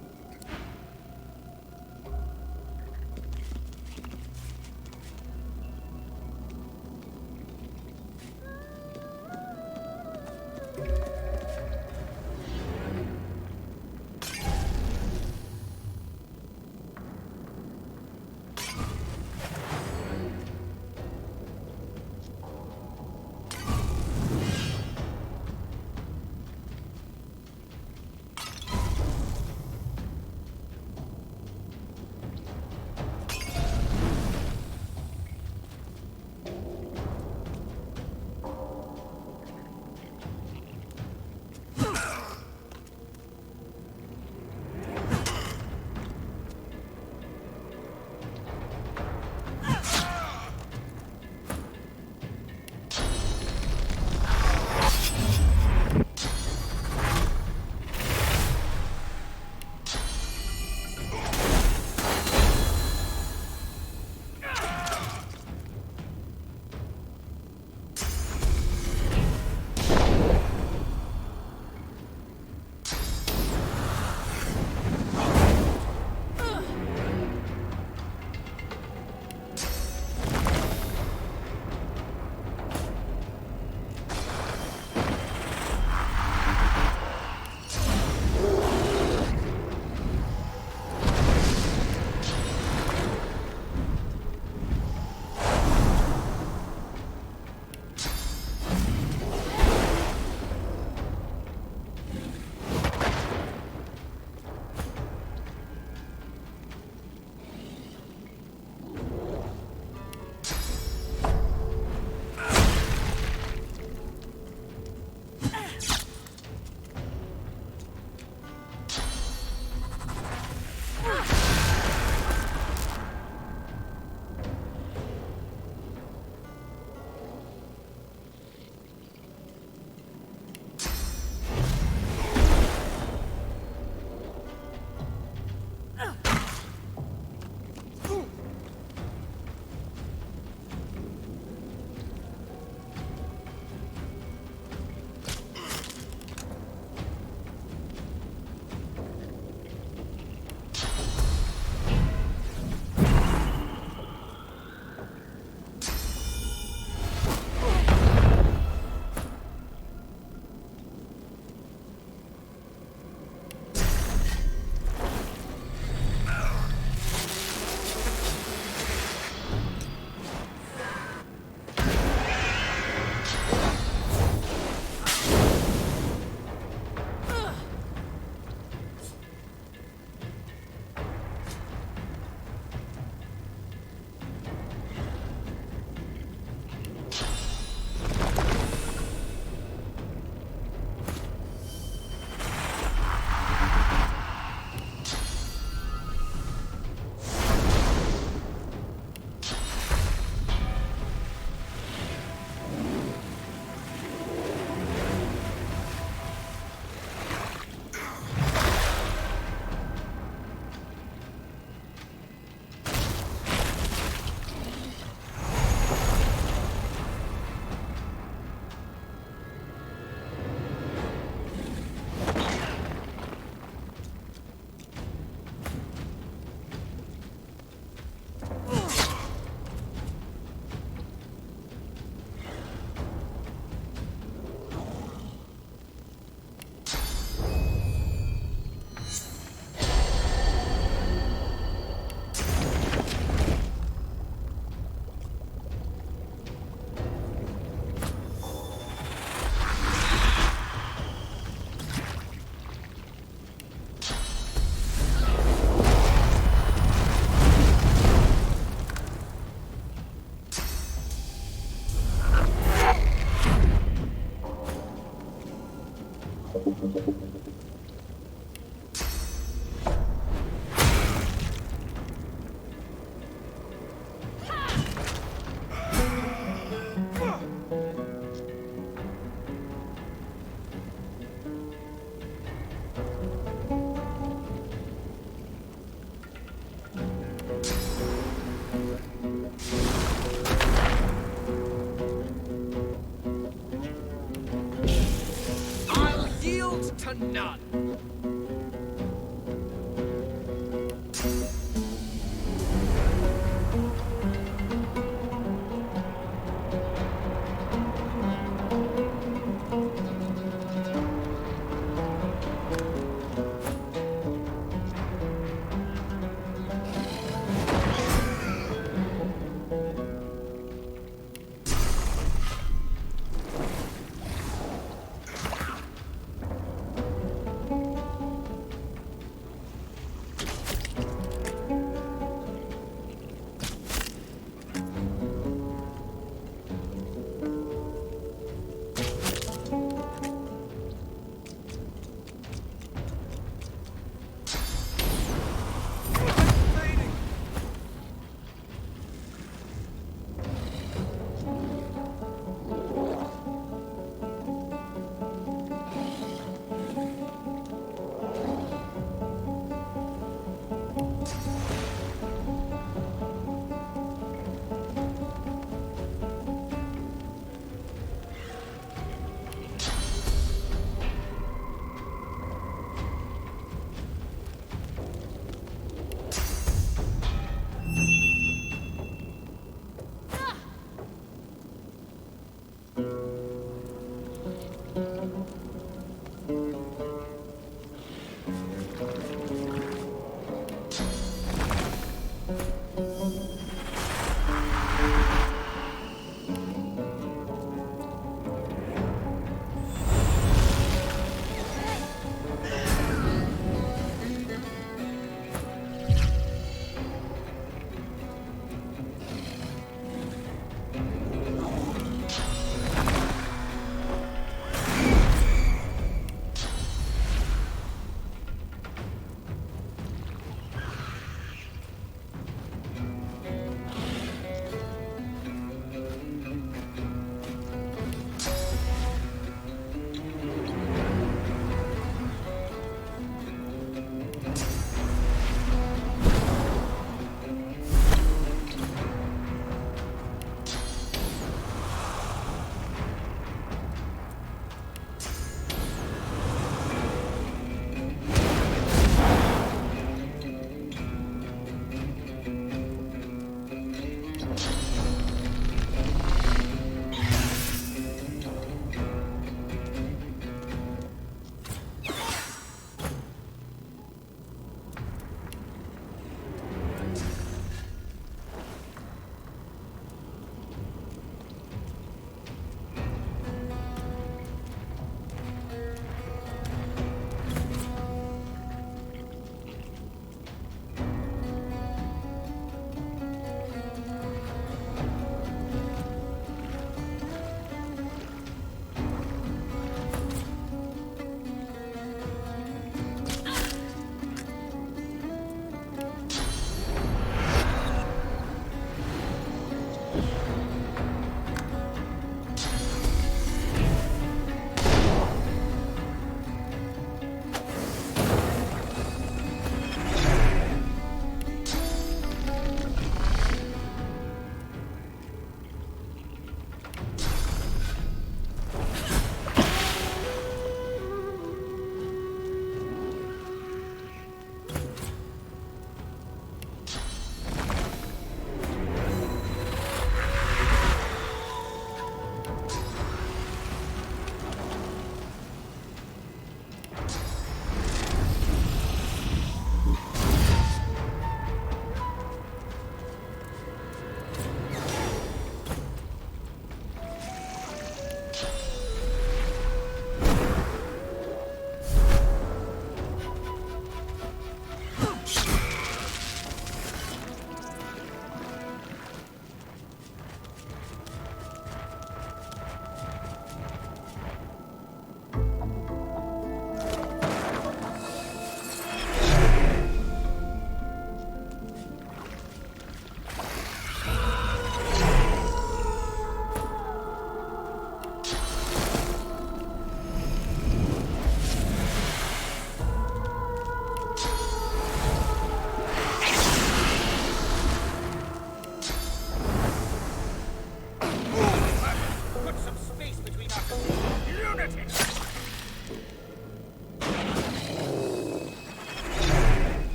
to none.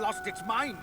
lost its mind.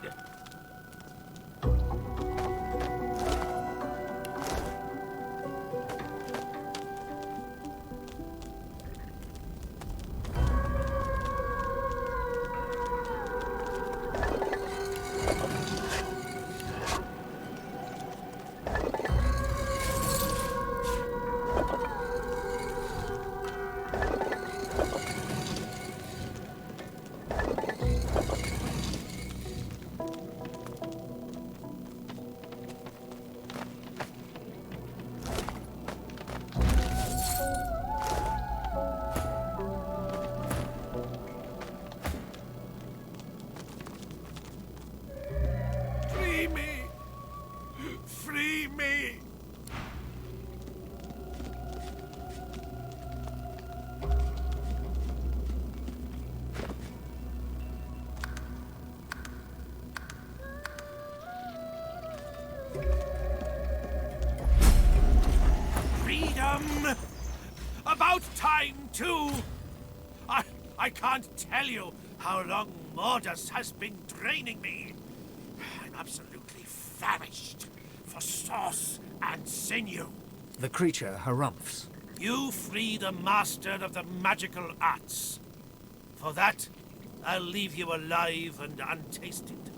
Free me! Free me! Freedom! About time, too! I can't tell you how long Mordus has been draining me. I'm absolutely famished for sauce and sinew. The creature harumphs. You free the master of the magical arts. For that, I'll leave you alive and untasted.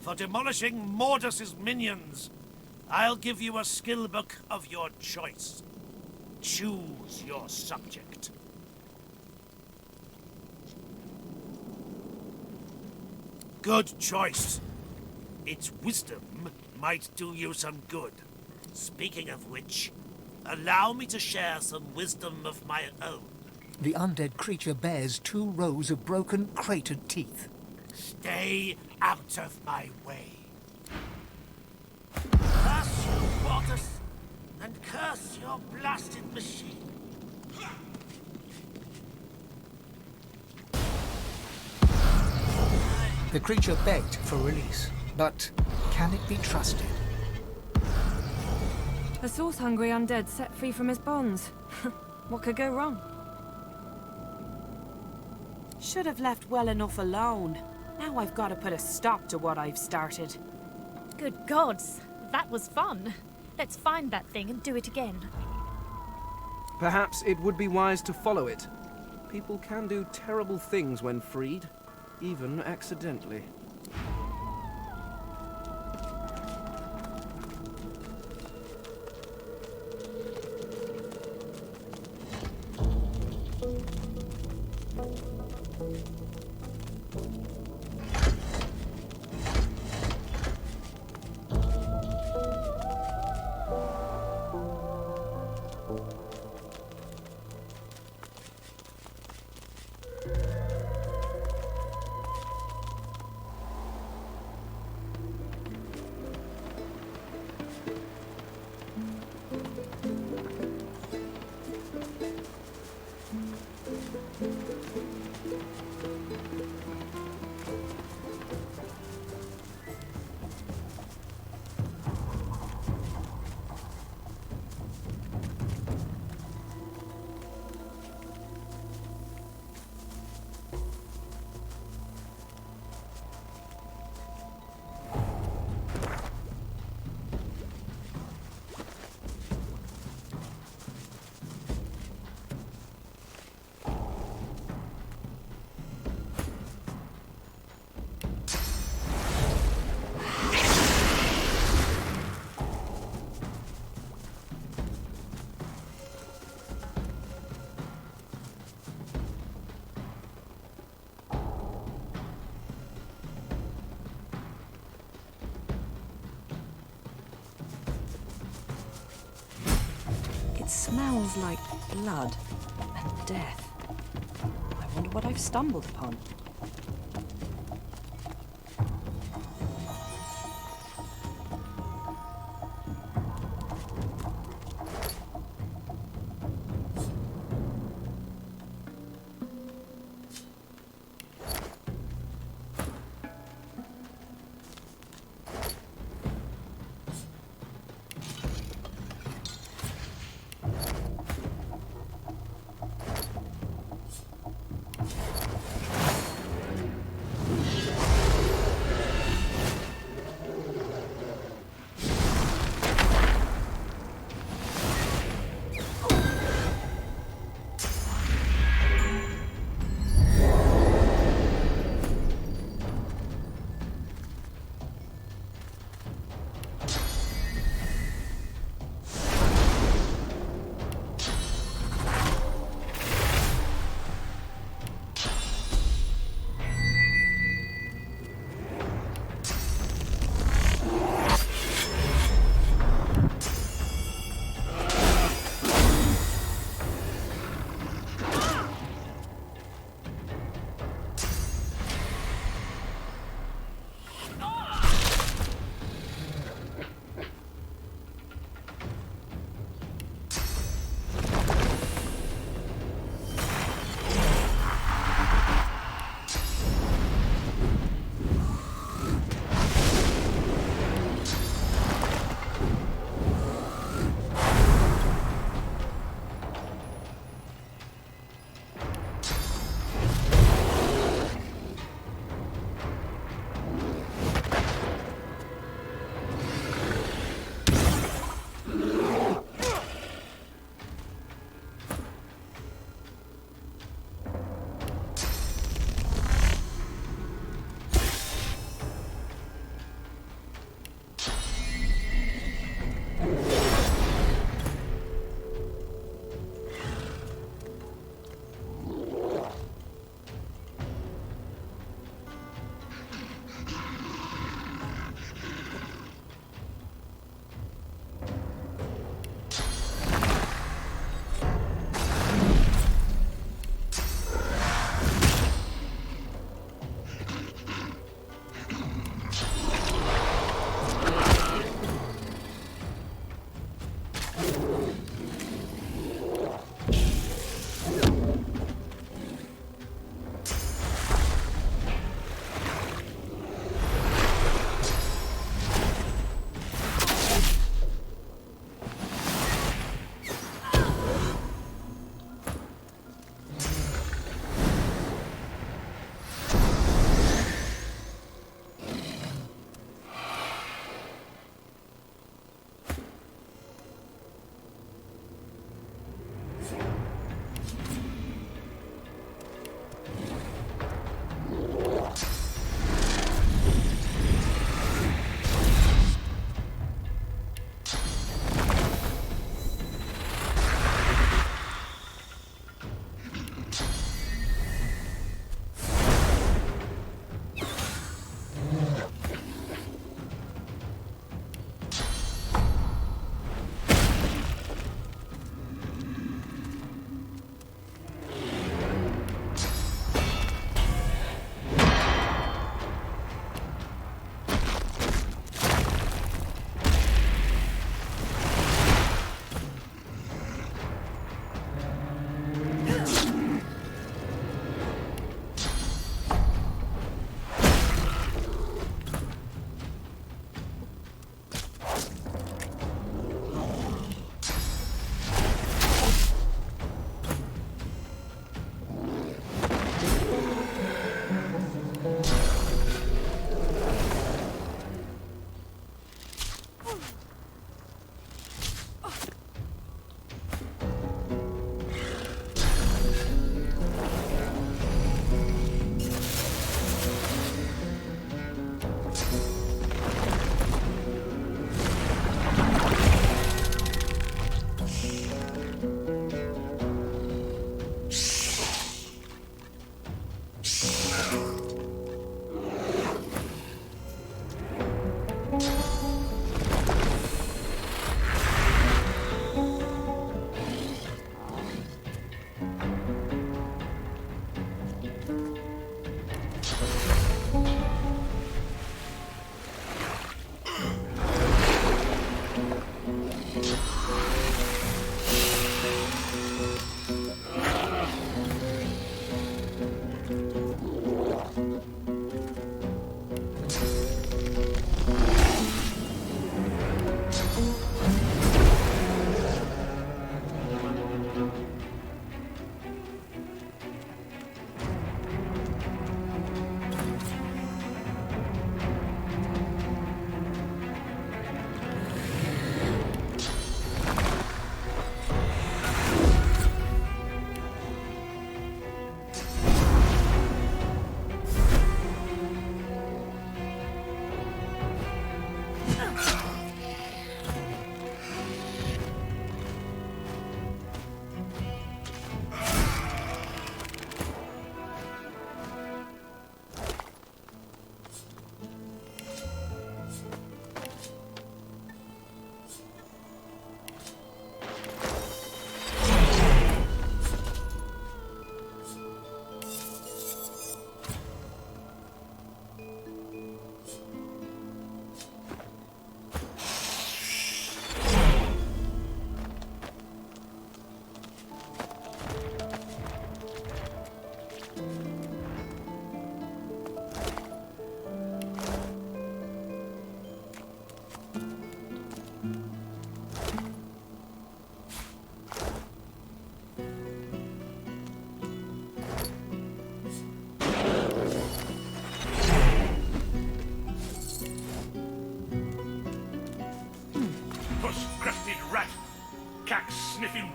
For demolishing Mordus's minions, I'll give you a skill book of your choice. Choose your subject. Good choice. Its wisdom might do you some good. Speaking of which, allow me to share some wisdom of my own. The undead creature bears 2 rows of broken, cratered teeth. Stay out of my way. Curse you, Mortis, and curse your blasted machine. The creature begged for release, but can it be trusted? A source-hungry undead set free from his bonds. What could go wrong? Should have left well enough alone. Now I've got to put a stop to what I've started. Good gods, that was fun. Let's find that thing and do it again. Perhaps it would be wise to follow it. People can do terrible things when freed, even accidentally. It smells like blood and death. I wonder what I've stumbled upon.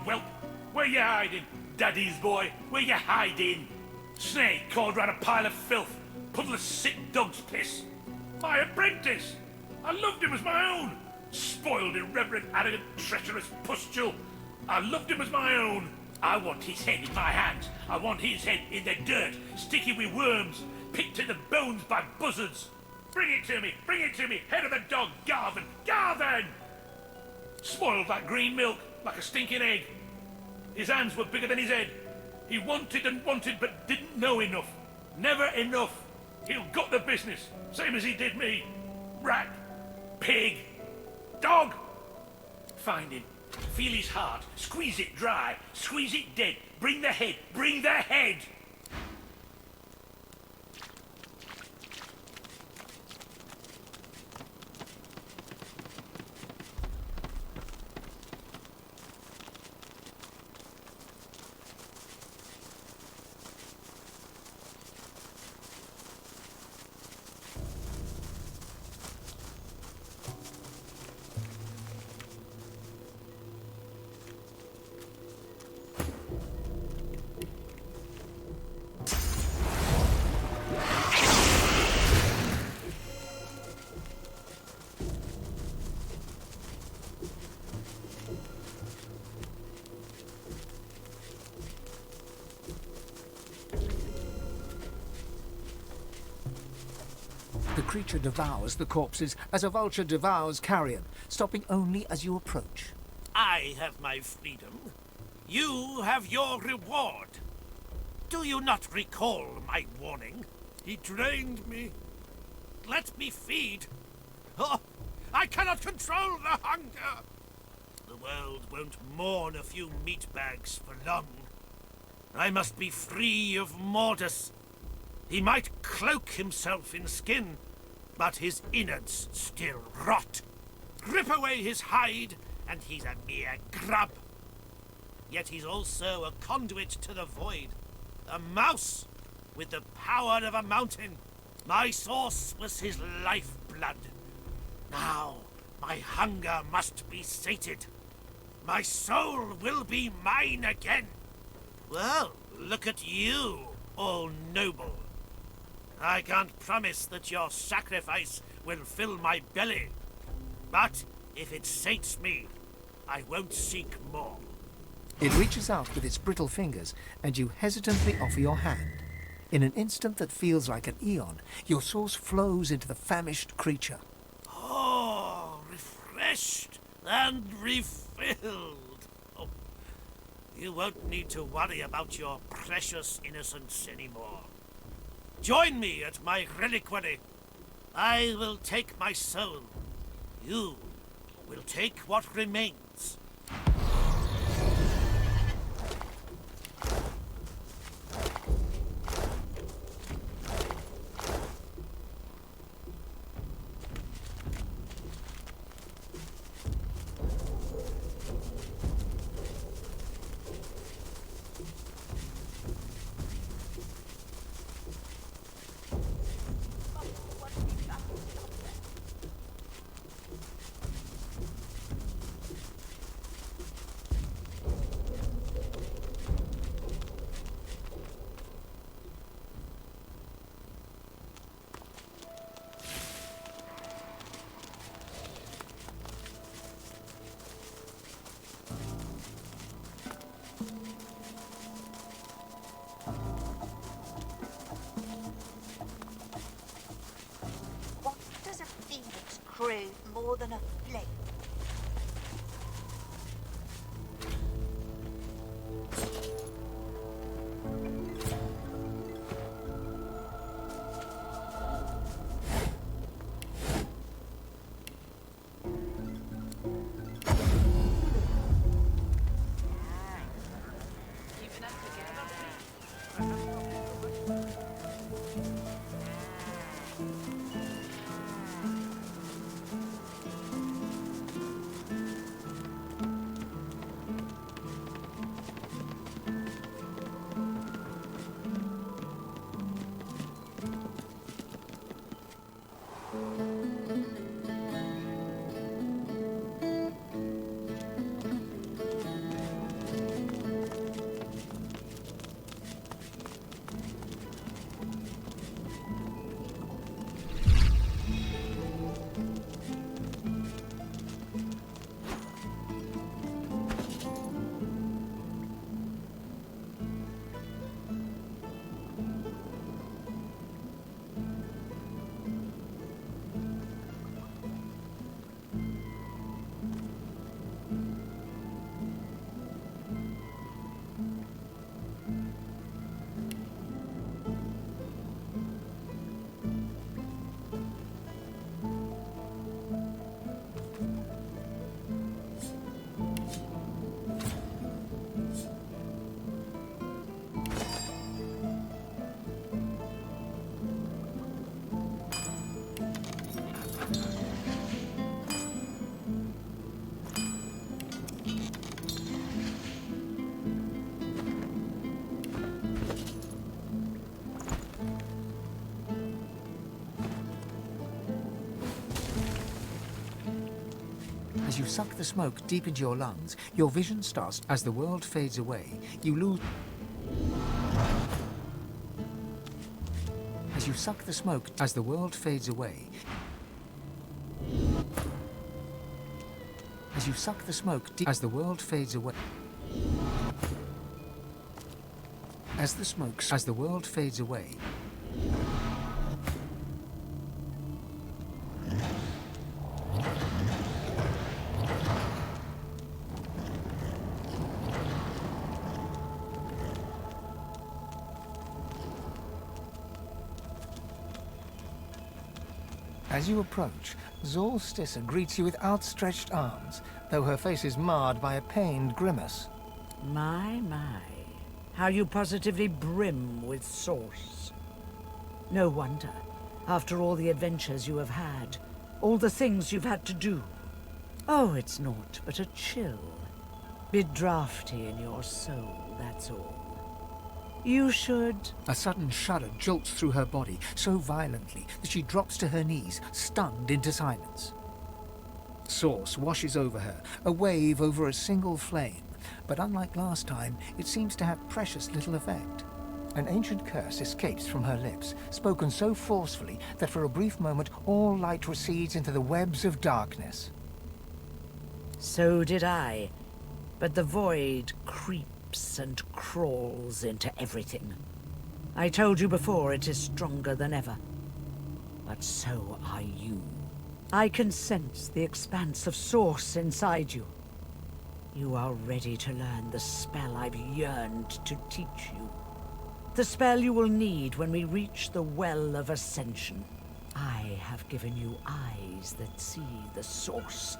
whelp! Where you hiding? Daddy's boy, where you hiding? Snake crawled round a pile of filth, puddle of sick dog's piss. My apprentice! I loved him as my own! Spoiled, irreverent, arrogant, treacherous pustule. I loved him as my own. I want his head in my hands. I want his head in the dirt, sticky with worms, picked to the bones by buzzards. Bring it to me! Bring it to me! Head of the dog, Garvin! Garvin! Spoiled like green milk, like a stinking egg. His hands were bigger than his head. He wanted and wanted, but didn't know enough. Never enough. He'll got the business, same as he did me. Rat. Pig. Dog. Find him. Feel his heart. Squeeze it dry. Squeeze it dead. Bring the head. Bring the head! The creature devours the corpses as a vulture devours carrion, stopping only as you approach. I have my freedom. You have your reward. Do you not recall my warning? He drained me. Let me feed. Oh, I cannot control the hunger. The world won't mourn a few meat bags for long. I must be free of Mordus. He might cloak himself in skin, but his innards still rot. Rip away his hide, and he's a mere grub. Yet he's also a conduit to the void. A mouse with the power of a mountain. My source was his lifeblood. Now, my hunger must be sated. My soul will be mine again. Well, look at you, all noble. I can't promise that your sacrifice will fill my belly. But if it sates me, I won't seek more. It reaches out with its brittle fingers, and you hesitantly offer your hand. In an instant that feels like an eon, your source flows into the famished creature. Oh, refreshed and refilled. Oh, you won't need to worry about your precious innocence anymore. Join me at my reliquary. I will take my soul. You will take what remains. Crave more than a flame. As you suck the smoke deep into your lungs, your vision starts. As the world fades away, you lose... As you suck the smoke, as the world fades away... As you suck the smoke deep... As the world fades away... As the world fades away... As you approach, Zor Stissa greets you with outstretched arms, though her face is marred by a pained grimace. My. How you positively brim with sauce. No wonder, after all the adventures you have had, all the things you've had to do. Oh, it's naught but a chill. Bit drafty in your soul, that's all. You should... A sudden shudder jolts through her body so violently that she drops to her knees, stunned into silence. Sauce washes over her, a wave over a single flame, but unlike last time, it seems to have precious little effect. An ancient curse escapes from her lips, spoken so forcefully that for a brief moment all light recedes into the webs of darkness. So did I, but the void creeps and crawls into everything. I told you before, it is stronger than ever. But so are you. I can sense the expanse of source inside you. You are ready to learn the spell I've yearned to teach you. The spell you will need when we reach the Well of Ascension. I have given you eyes that see the source.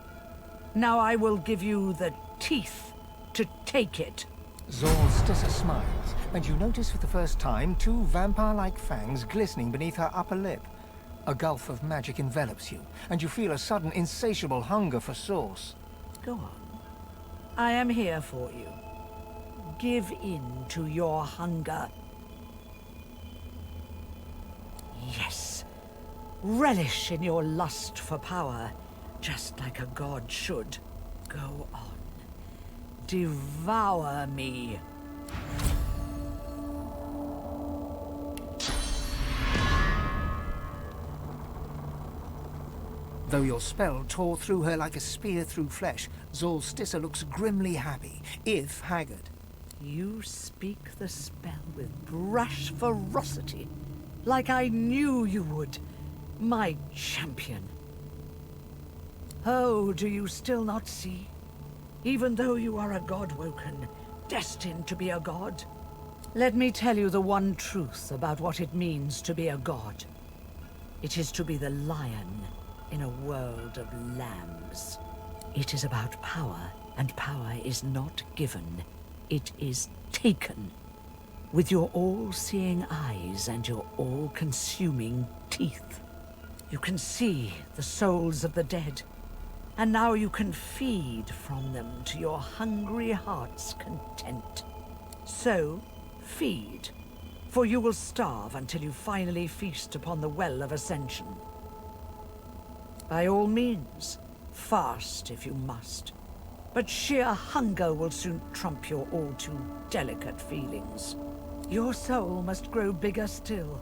Now I will give you the teeth to take it. Zor Stissa smiles, and you notice for the first time 2 vampire-like fangs glistening beneath her upper lip. A gulf of magic envelops you, and you feel a sudden insatiable hunger for source. Go on. I am here for you. Give in to your hunger. Yes. Relish in your lust for power, just like a god should. Go on. Devour me. Though your spell tore through her like a spear through flesh, Zor Stissa looks grimly happy, if haggard. You speak the spell with brash ferocity, like I knew you would, my champion. Oh, do you still not see? Even though you are a god-woken, destined to be a god. Let me tell you the one truth about what it means to be a god. It is to be the lion in a world of lambs. It is about power, and power is not given. It is taken. With your all-seeing eyes and your all-consuming teeth. You can see the souls of the dead. And now you can feed from them to your hungry heart's content. So, feed, for you will starve until you finally feast upon the Well of Ascension. By all means, fast if you must, but sheer hunger will soon trump your all-too-delicate feelings. Your soul must grow bigger still,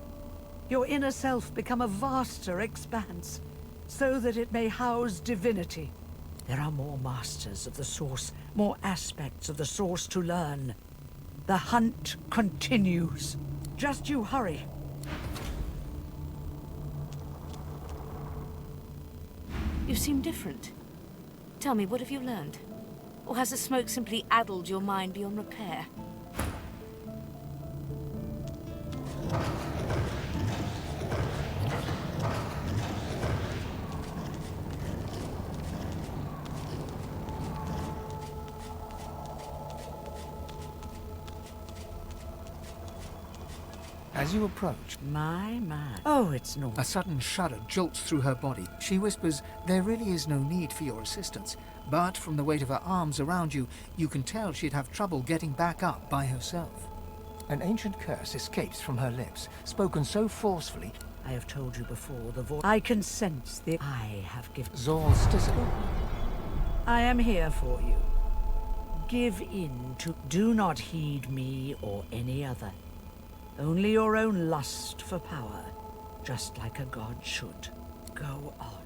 your inner self become a vaster expanse, so that it may house divinity. There are more masters of the source, more aspects of the source to learn. The hunt continues. Just you hurry. You seem different. Tell me, what have you learned? Or has the smoke simply addled your mind beyond repair? As you approach... My. Oh, it's not. A sudden shudder jolts through her body. She whispers, there really is no need for your assistance. But from the weight of her arms around you, you can tell she'd have trouble getting back up by herself. An ancient curse escapes from her lips, spoken so forcefully... I have told you before, the voice... I can sense the... I have given... Zor Stissa... I am here for you. Give in to... Do not heed me or any other. Only your own lust for power, just like a god should. Go on.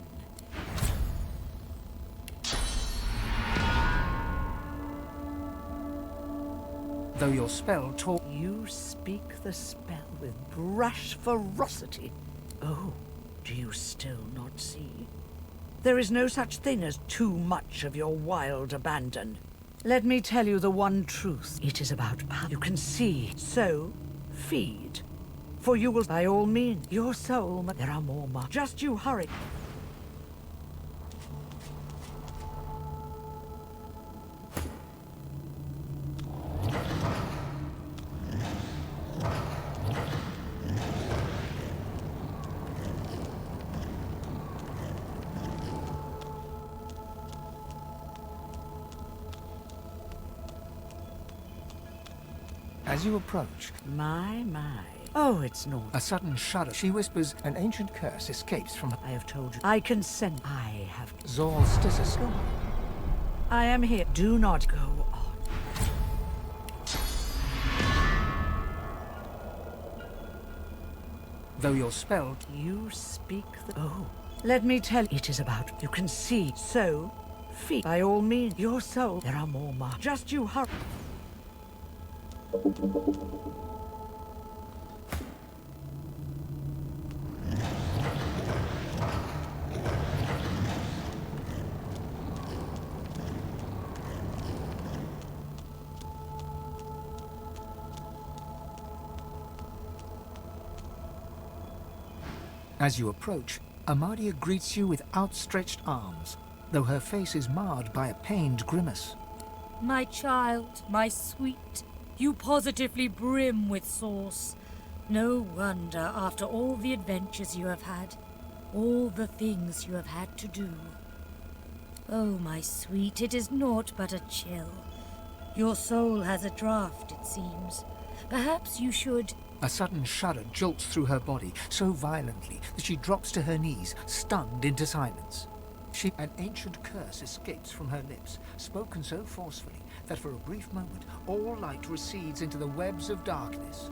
Though your spell taught... You speak the spell with brash ferocity. Oh, do you still not see? There is no such thing as too much of your wild abandon. Let me tell you the one truth. It is about power. You can see, so feed. For you will, by all means, your soul... There are more marks. Just you hurry. As you approach... My. Oh, it's not. A sudden shudder. She whispers, an ancient curse escapes from her. I have told you. I consent. I have... Zor Stissisco. I am here. Do not go on. Though your spell... You speak the... Oh. Let me tell you. It is about... You can see, so feed. By all means, your soul. There are more marks. Just you hurry. As you approach, Amadia greets you with outstretched arms, though her face is marred by a pained grimace. My child, my sweet, you positively brim with sauce. No wonder, after all the adventures you have had, all the things you have had to do. Oh, my sweet, it is naught but a chill. Your soul has a draft, it seems. Perhaps you should... A sudden shudder jolts through her body so violently that she drops to her knees, stunned into silence. An ancient curse escapes from her lips, spoken so forcefully that for a brief moment all light recedes into the webs of darkness.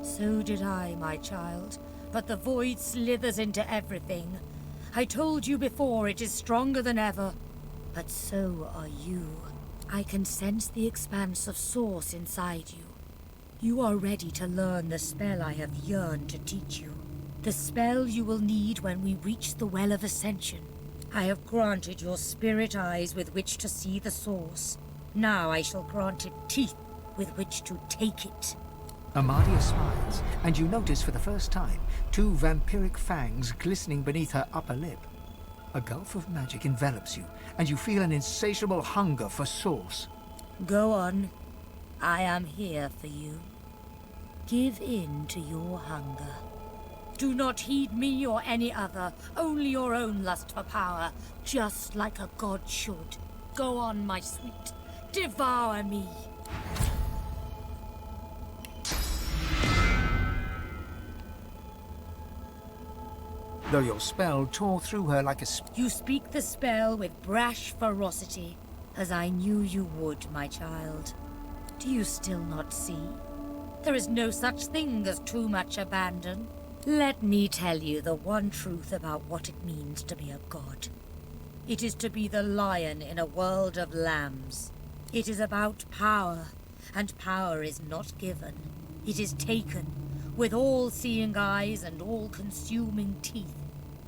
So did I, my child, but the void slithers into everything. I told you before it is stronger than ever, but so are you. I can sense the expanse of source inside you. You are ready to learn the spell I have yearned to teach you. The spell you will need when we reach the Well of Ascension. I have granted your spirit eyes with which to see the source. Now I shall grant it teeth with which to take it. Amadia smiles, and you notice for the first time 2 vampiric fangs glistening beneath her upper lip. A gulf of magic envelops you, and you feel an insatiable hunger for source. Go on. I am here for you. Give in to your hunger. Do not heed me or any other, only your own lust for power, just like a god should. Go on, my sweet. Devour me. Though your spell tore through her like a... You speak the spell with brash ferocity, as I knew you would, my child. Do you still not see? There is no such thing as too much abandon. Let me tell you the one truth about what it means to be a god. It is to be the lion in a world of lambs. It is about power, and power is not given. It is taken, with all-seeing eyes and all-consuming teeth.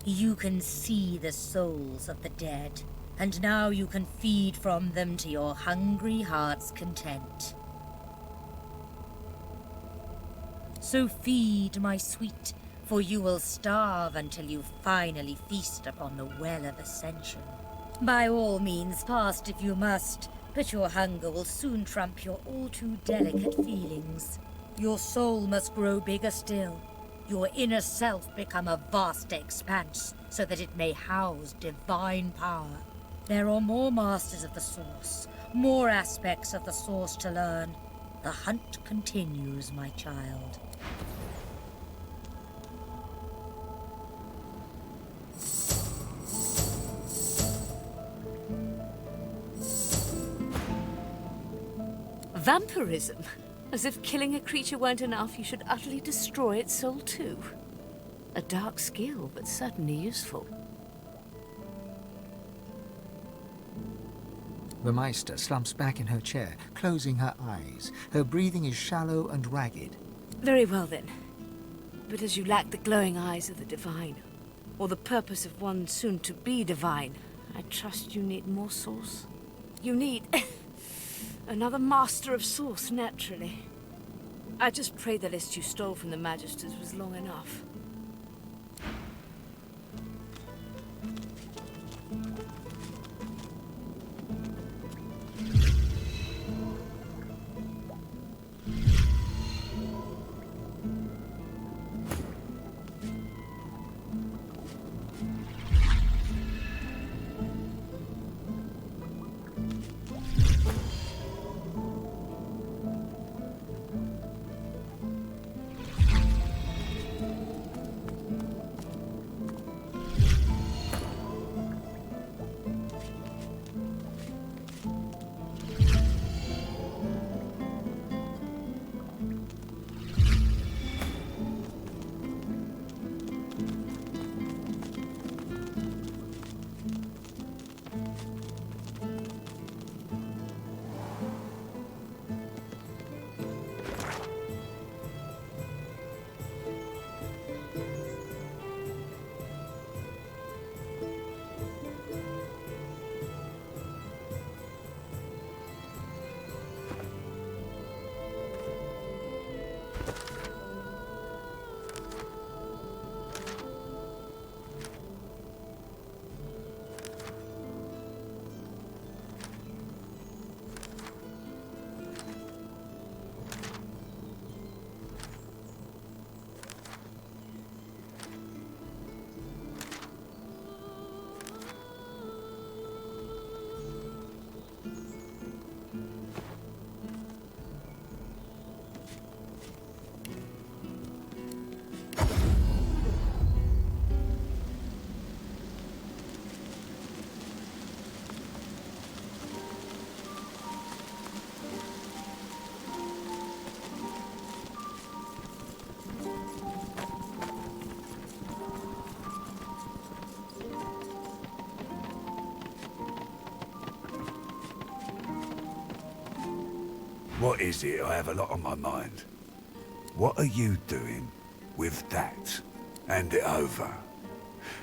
You can see the souls of the dead, and now you can feed from them to your hungry heart's content. So feed, my sweet, for you will starve until you finally feast upon the Well of Ascension. By all means, fast if you must, but your hunger will soon trump your all-too-delicate feelings. Your soul must grow bigger still, your inner self become a vast expanse, so that it may house divine power. There are more masters of the Source, more aspects of the Source to learn. The hunt continues, my child. Vampirism? As if killing a creature weren't enough, you should utterly destroy its soul too. A dark skill, but certainly useful. The Meister slumps back in her chair, closing her eyes. Her breathing is shallow and ragged. Very well then. But as you lack the glowing eyes of the divine, or the purpose of one soon to be divine, I trust you need more source. You need another master of source, naturally. I just pray the list you stole from the Magisters was long enough. What is it? I have a lot on my mind. What are you doing with that? Hand it over.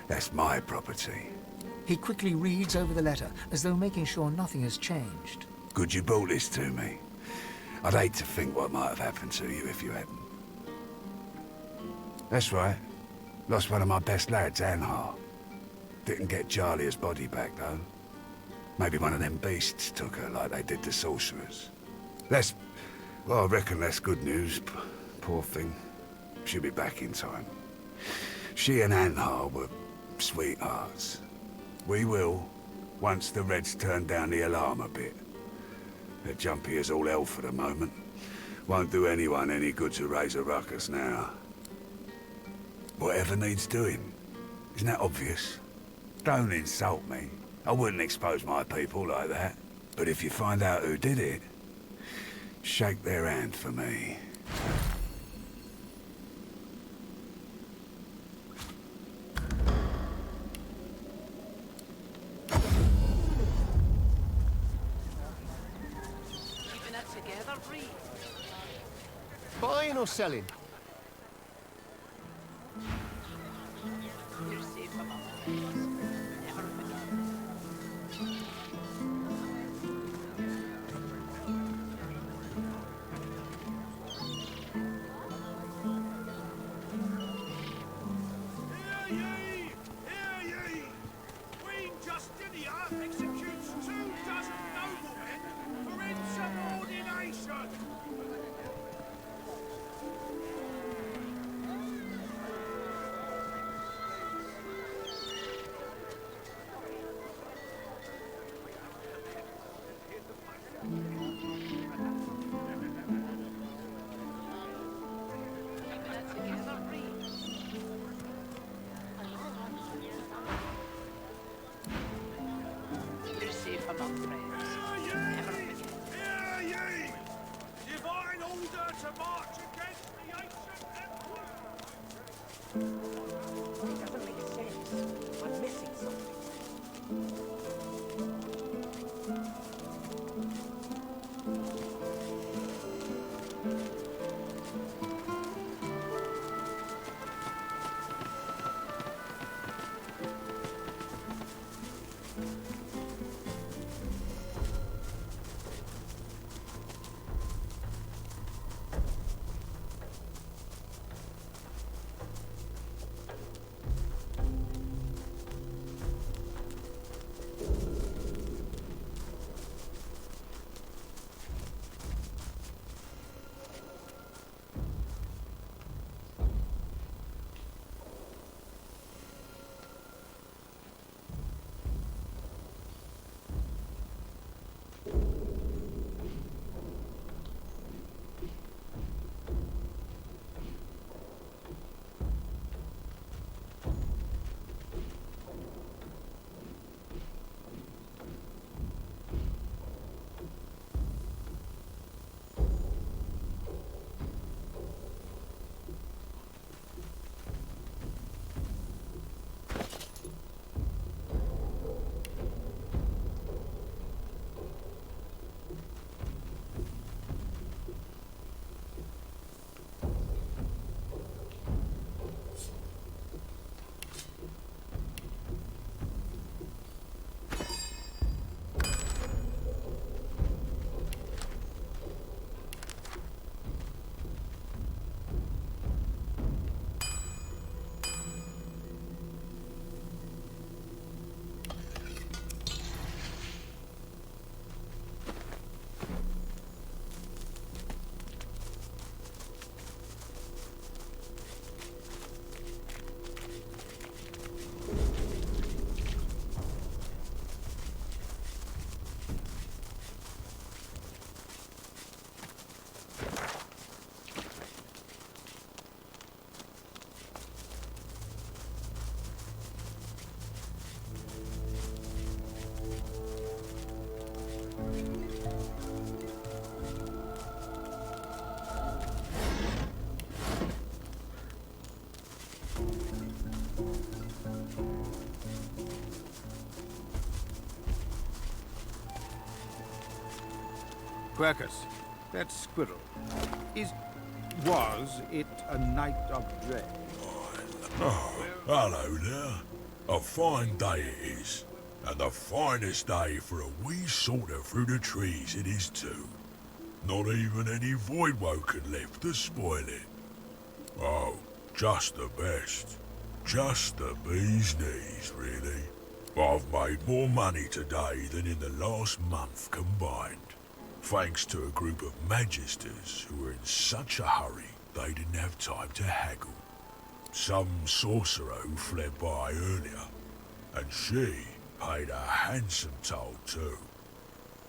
That's my property. He quickly reads over the letter, as though making sure nothing has changed. Good you brought this to me. I'd hate to think what might have happened to you if you hadn't. That's right. Lost one of my best lads, Anhar. Didn't get Jalia's body back, though. Maybe one of them beasts took her like they did the sorcerers. Well, I reckon that's good news. Poor thing. She'll be back in time. She and Anhar were sweethearts. We will, once the Reds turn down the alarm a bit. They're jumpy as all hell for the moment. Won't do anyone any good to raise a ruckus now. Whatever needs doing. Isn't that obvious? Don't insult me. I wouldn't expose my people like that. But if you find out who did it, shake their hand for me. Keeping it together, Bree. Buying or selling? You're safe among executes 2 dozen noblemen for insubordination. It doesn't make sense. I'm missing something. Quercus, that squirrel, was it a night of dread? Oh, hello there. A fine day it is. And the finest day for a wee saunter through the trees it is too. Not even any voidwoken left to spoil it. Oh, just the best. Just the bee's knees, really. I've made more money today than in the last month combined. Thanks to a group of magisters who were in such a hurry they didn't have time to haggle. Some sorcerer who fled by earlier, and she paid a handsome toll too.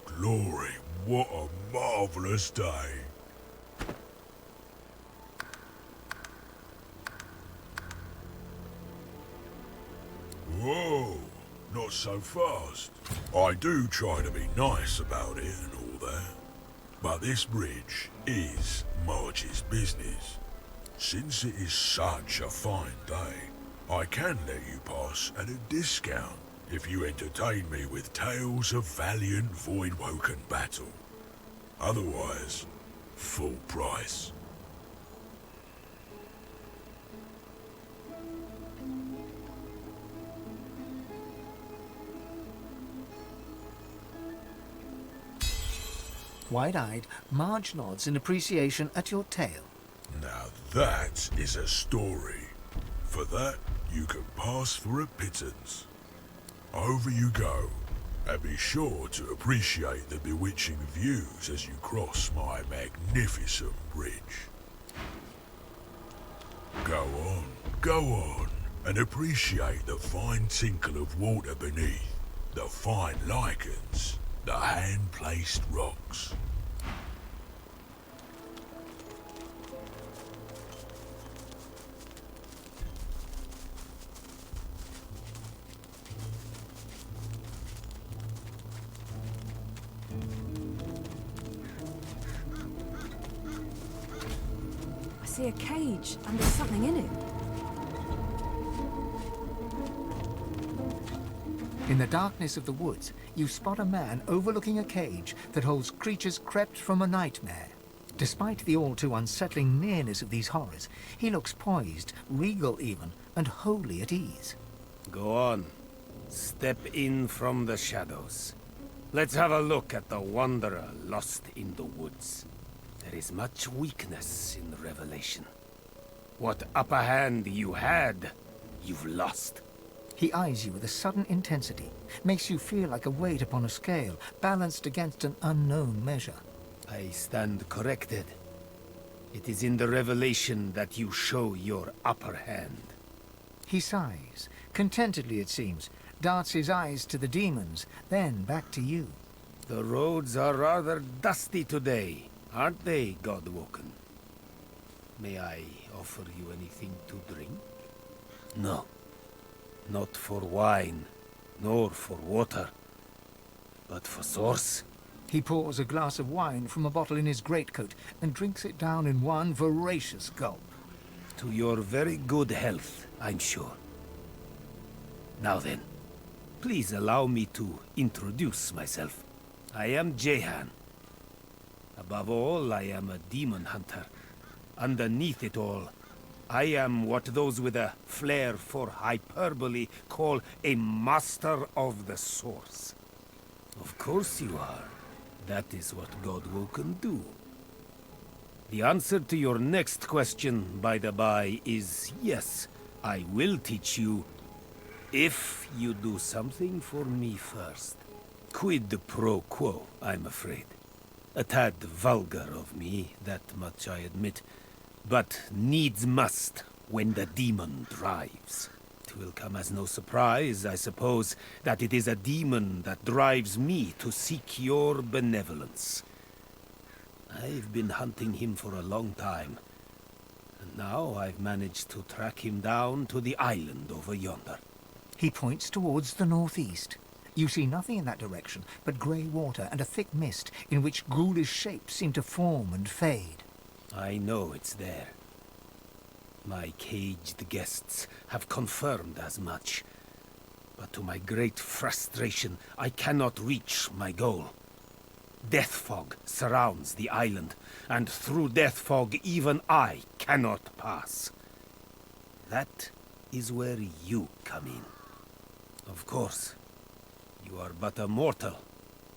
Glory, what a marvellous day. Whoa, not so fast. I do try to be nice about it and all that. But this bridge is Marge's business. Since it is such a fine day, I can let you pass at a discount if you entertain me with tales of valiant voidwoken battle. Otherwise, full price. Wide-eyed, Marge nods in appreciation at your tale. Now that is a story. For that, you can pass for a pittance. Over you go, and be sure to appreciate the bewitching views as you cross my magnificent bridge. Go on, and appreciate the fine tinkle of water beneath, the fine lichens, the hand-placed rocks. I see a cage, and there's something in it. In the darkness of the woods, you spot a man overlooking a cage that holds creatures crept from a nightmare. Despite the all-too unsettling nearness of these horrors, he looks poised, regal even, and wholly at ease. Go on. Step in from the shadows. Let's have a look at the wanderer lost in the woods. There is much weakness in the revelation. What upper hand you had, you've lost. He eyes you with a sudden intensity, makes you feel like a weight upon a scale, balanced against an unknown measure. I stand corrected. It is in the revelation that you show your upper hand. He sighs, contentedly it seems, darts his eyes to the demons, then back to you. The roads are rather dusty today, aren't they, Godwoken? May I offer you anything to drink? No. Not for wine, nor for water, but for sauce. He pours a glass of wine from a bottle in his greatcoat and drinks it down in one voracious gulp. To your very good health, I'm sure. Now then, please allow me to introduce myself. I am Jehan. Above all, I am a demon hunter. Underneath it all, I am what those with a flair for hyperbole call a master of the source. Of course you are. That is what Godwoken do. The answer to your next question, by the by, is yes, I will teach you if you do something for me first. Quid pro quo, I'm afraid. A tad vulgar of me, that much I admit. But needs must when the demon drives. It will come as no surprise, I suppose, that it is a demon that drives me to seek your benevolence. I've been hunting him for a long time, and now I've managed to track him down to the island over yonder. He points towards the northeast. You see nothing in that direction but grey water and a thick mist in which ghoulish shapes seem to form and fade. I know it's there. My caged guests have confirmed as much. But to my great frustration, I cannot reach my goal. Death fog surrounds the island, and through death fog even I cannot pass. That is where you come in. Of course, you are but a mortal,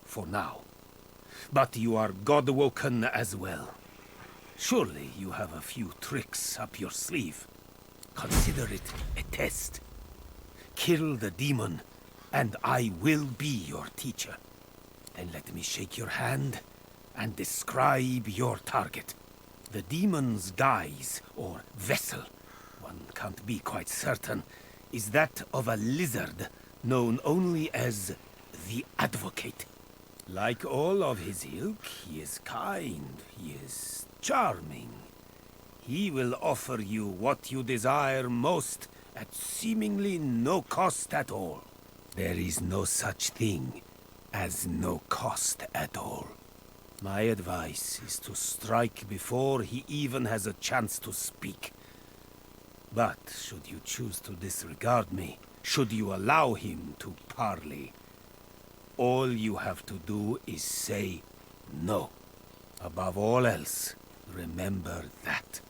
for now. But you are Godwoken as well. Surely you have a few tricks up your sleeve. Consider it a test. Kill the demon, and I will be your teacher. Then let me shake your hand and describe your target. The demon's guise, or vessel, one can't be quite certain, is that of a lizard known only as the Advocate. Like all of his ilk, he is kind, he is charming. He will offer you what you desire most at seemingly no cost at all. There is no such thing as no cost at all. My advice is to strike before he even has a chance to speak. But should you choose to disregard me, should you allow him to parley, all you have to do is say no. Above all else, remember that.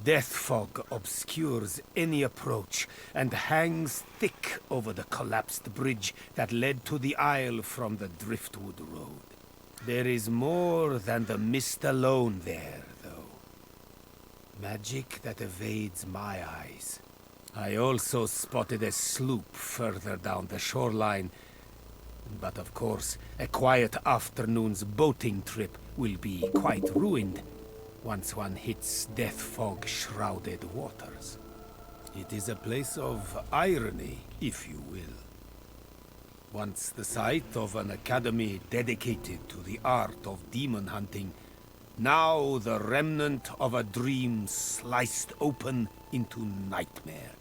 Death fog obscures any approach and hangs thick over the collapsed bridge that led to the isle from the Driftwood Road. There is more than the mist alone there, though. Magic that evades my eyes. I also spotted a sloop further down the shoreline. But of course, a quiet afternoon's boating trip will be quite ruined once one hits death fog-shrouded waters. It is a place of irony, if you will. Once the site of an academy dedicated to the art of demon hunting, now the remnant of a dream sliced open into nightmare.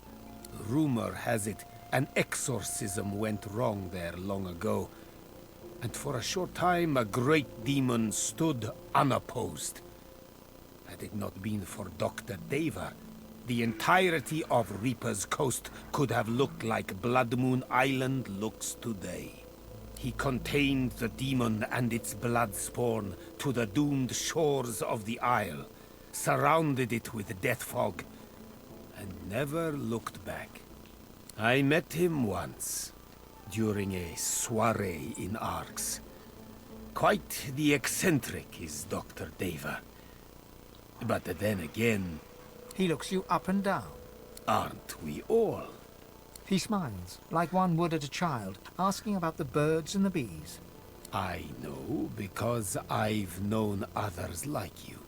Rumor has it an exorcism went wrong there long ago, and for a short time a great demon stood unopposed. Had it not been for Dr. Dever, the entirety of Reaper's Coast could have looked like Blood Moon Island looks today. He contained the demon and its blood spawn to the doomed shores of the Isle, surrounded it with death fog, and never looked back. I met him once, during a soiree in Arx. Quite the eccentric is Dr. Deva. But then again... He looks you up and down. Aren't we all? He smiles, like one would at a child, asking about the birds and the bees. I know because I've known others like you.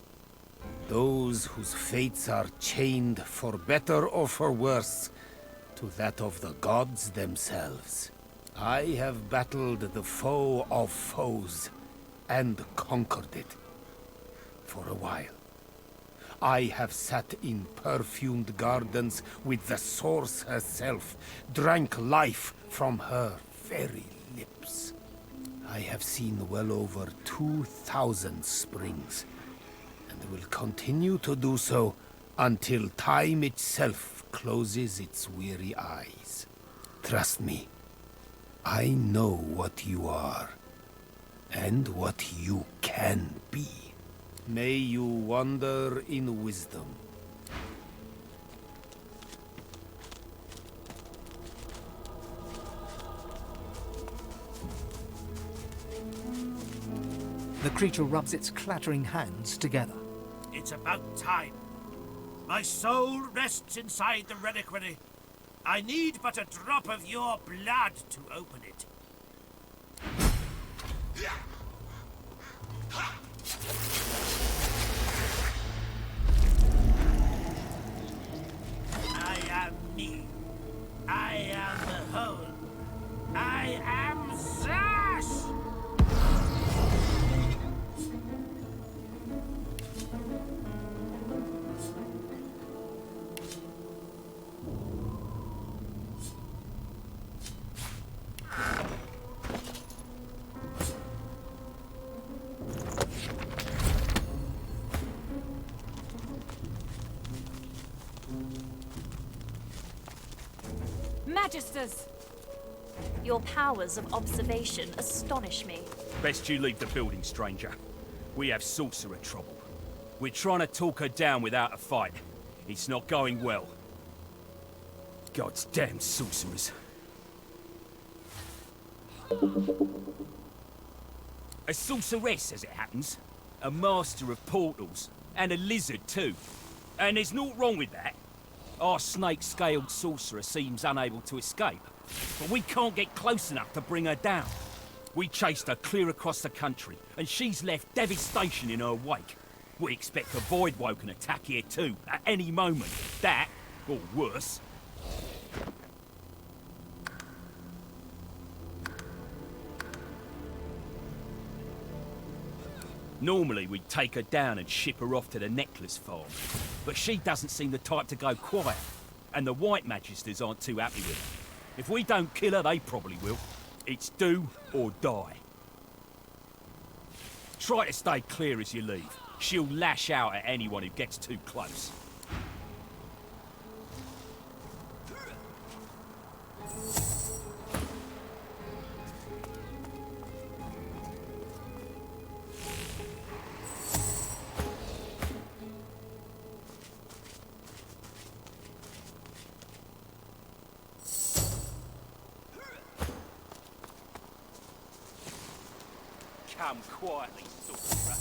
Those whose fates are chained, for better or for worse, to that of the gods themselves. I have battled the foe of foes, and conquered it. For a while. I have sat in perfumed gardens with the source herself, drank life from her very lips. I have seen well over 2,000 springs, and will continue to do so until time itself closes its weary eyes. Trust me, I know what you are, and what you can be. May you wander in wisdom. The creature rubs its clattering hands together. It's about time. My soul rests inside the reliquary. I need but a drop of your blood to open it. I am me. I am the whole. I am Zash! Magisters! Your powers of observation astonish me. Best you leave the building, stranger. We have sorcerer trouble. We're trying to talk her down without a fight. It's not going well. God's damn sorcerers. A sorceress, as it happens. A master of portals. And a lizard, too. And there's naught wrong with that. Our snake-scaled sorcerer seems unable to escape. But we can't get close enough to bring her down. We chased her clear across the country, and she's left devastation in her wake. We expect a Voidwoken attack here too, at any moment. That, or worse. Normally we'd take her down and ship her off to the Necklace Farm. But she doesn't seem the type to go quiet. And the White Magisters aren't too happy with her. If we don't kill her, they probably will. It's do or die. Try to stay clear as you leave. She'll lash out at anyone who gets too close. Come quietly, sorcerer.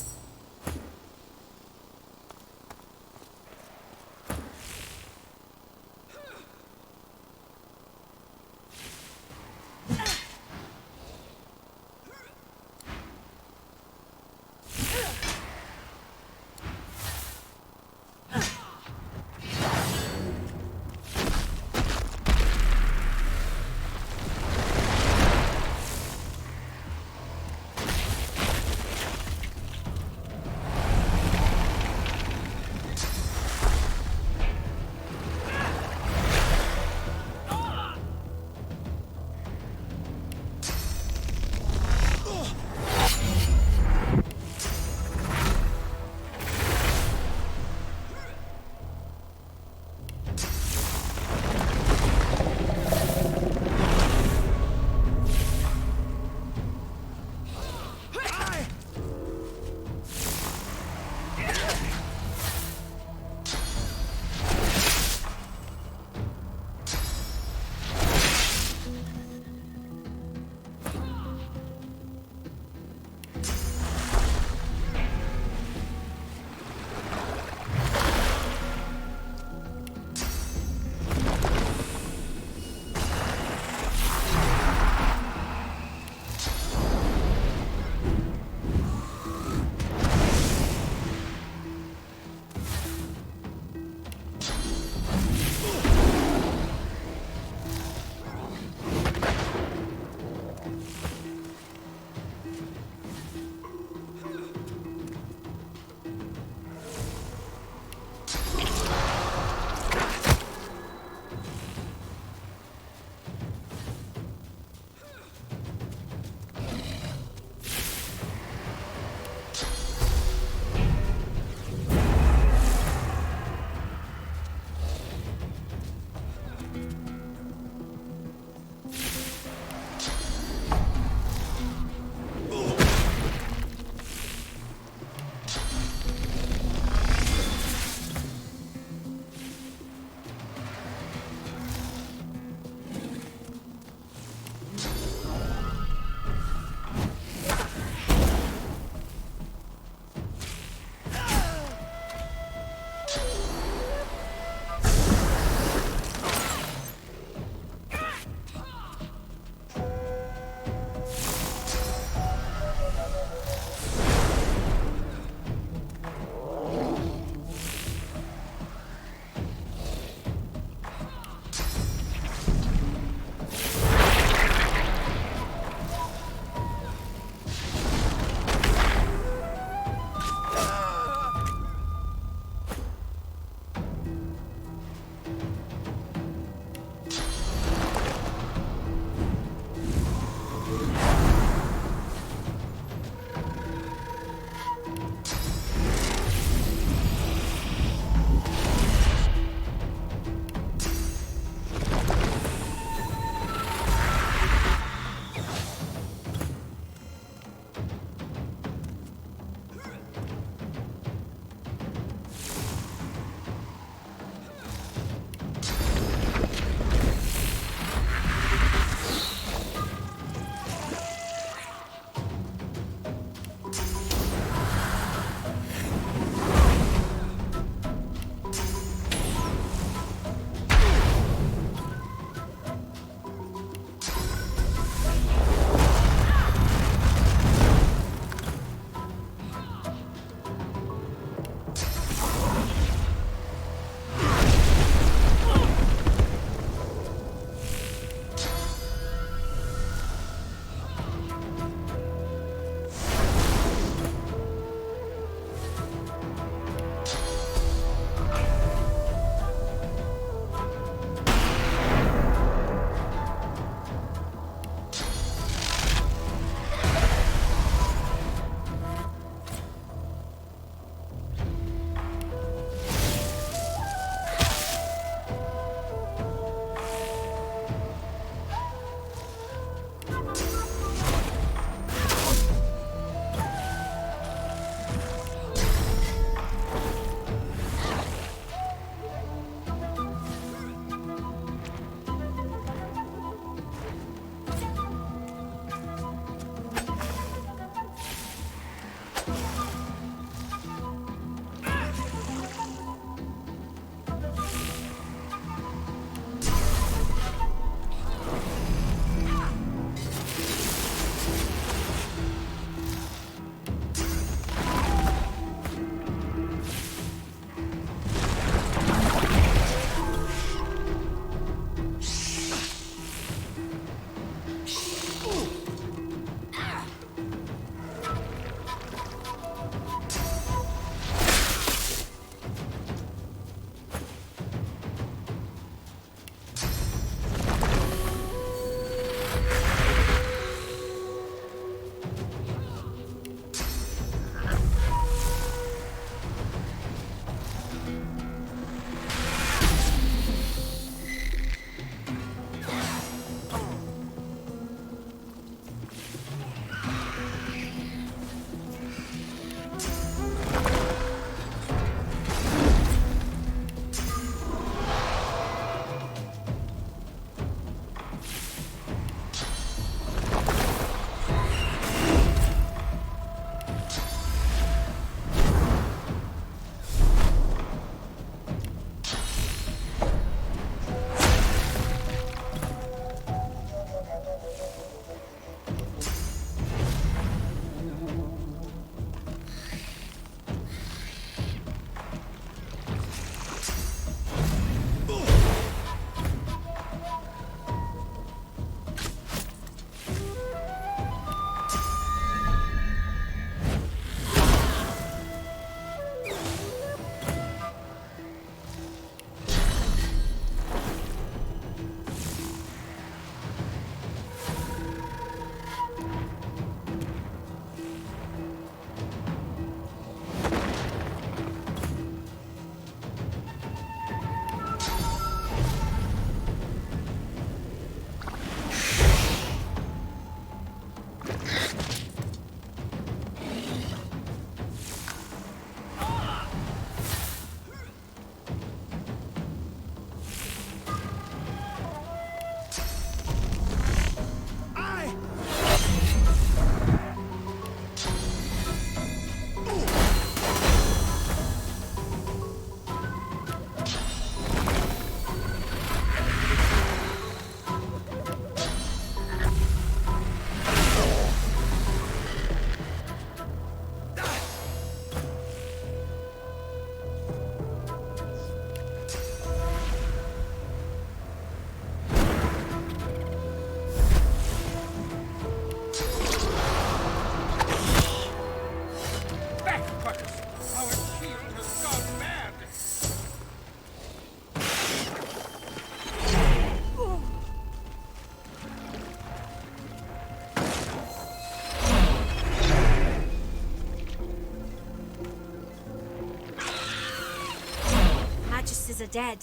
masters are dead.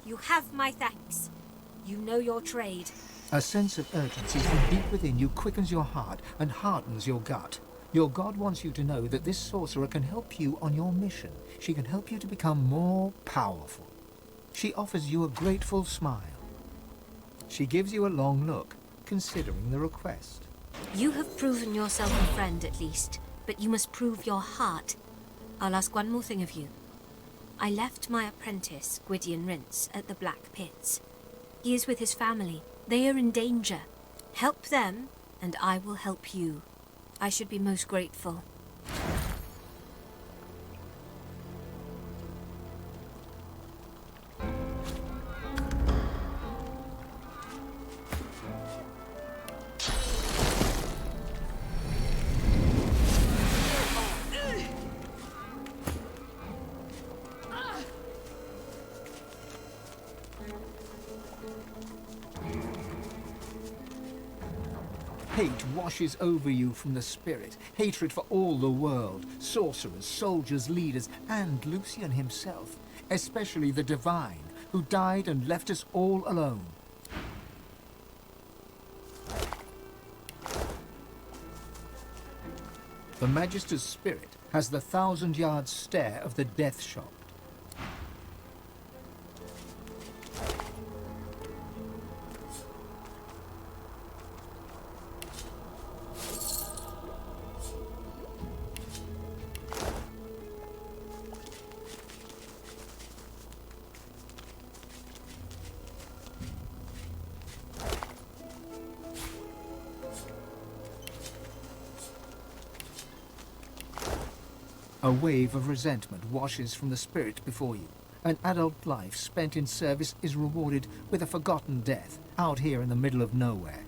You have my thanks. You know your trade. A sense of urgency from deep within you quickens your heart and hardens your gut. Your god wants you to know that this sorcerer can help you on your mission. She can help you to become more powerful. She offers you a grateful smile. She gives you a long look, considering the request. You have proven yourself a friend at least, but you must prove your heart. I'll ask one more thing of you. I left my apprentice, Gwydion Rince, at the Black Pits. He is with his family. They are in danger. Help them, and I will help you. I should be most grateful. Hate washes over you from the spirit. Hatred for all the world. Sorcerers, soldiers, leaders, and Lucian himself. Especially the Divine, who died and left us all alone. The Magister's spirit has the 1,000-yard stare of the death shot. A wave of resentment washes from the spirit before you. An adult life spent in service is rewarded with a forgotten death, out here in the middle of nowhere.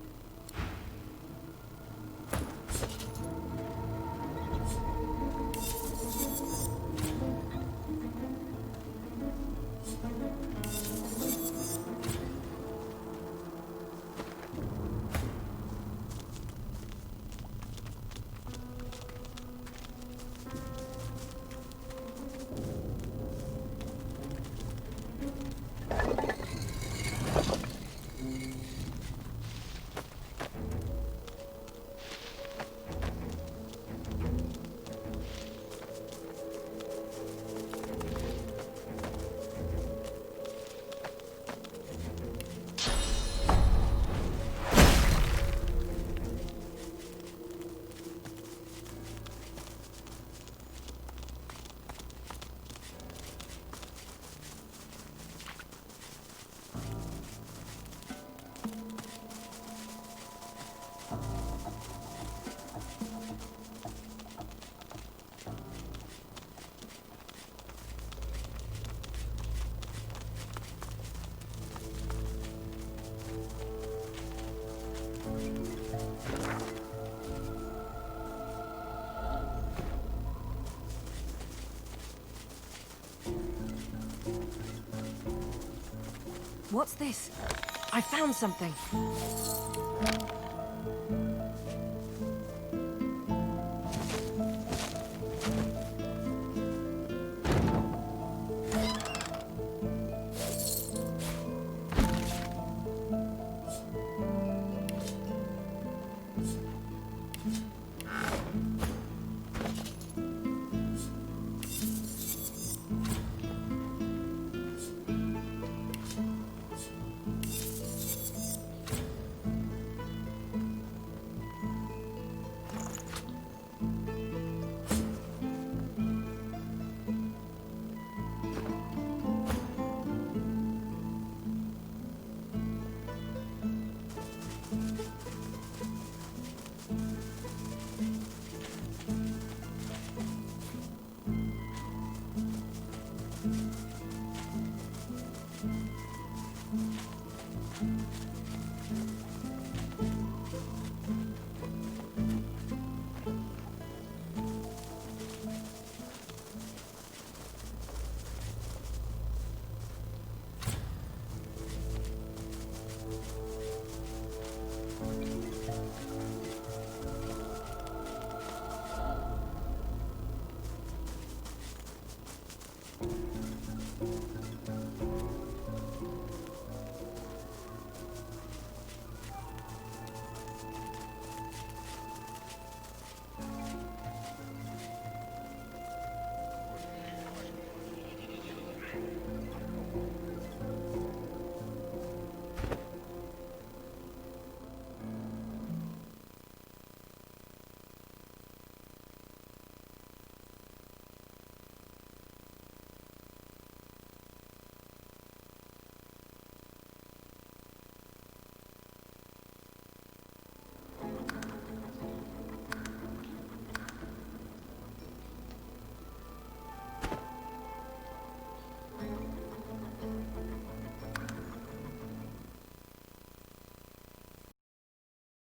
What's this? I found something.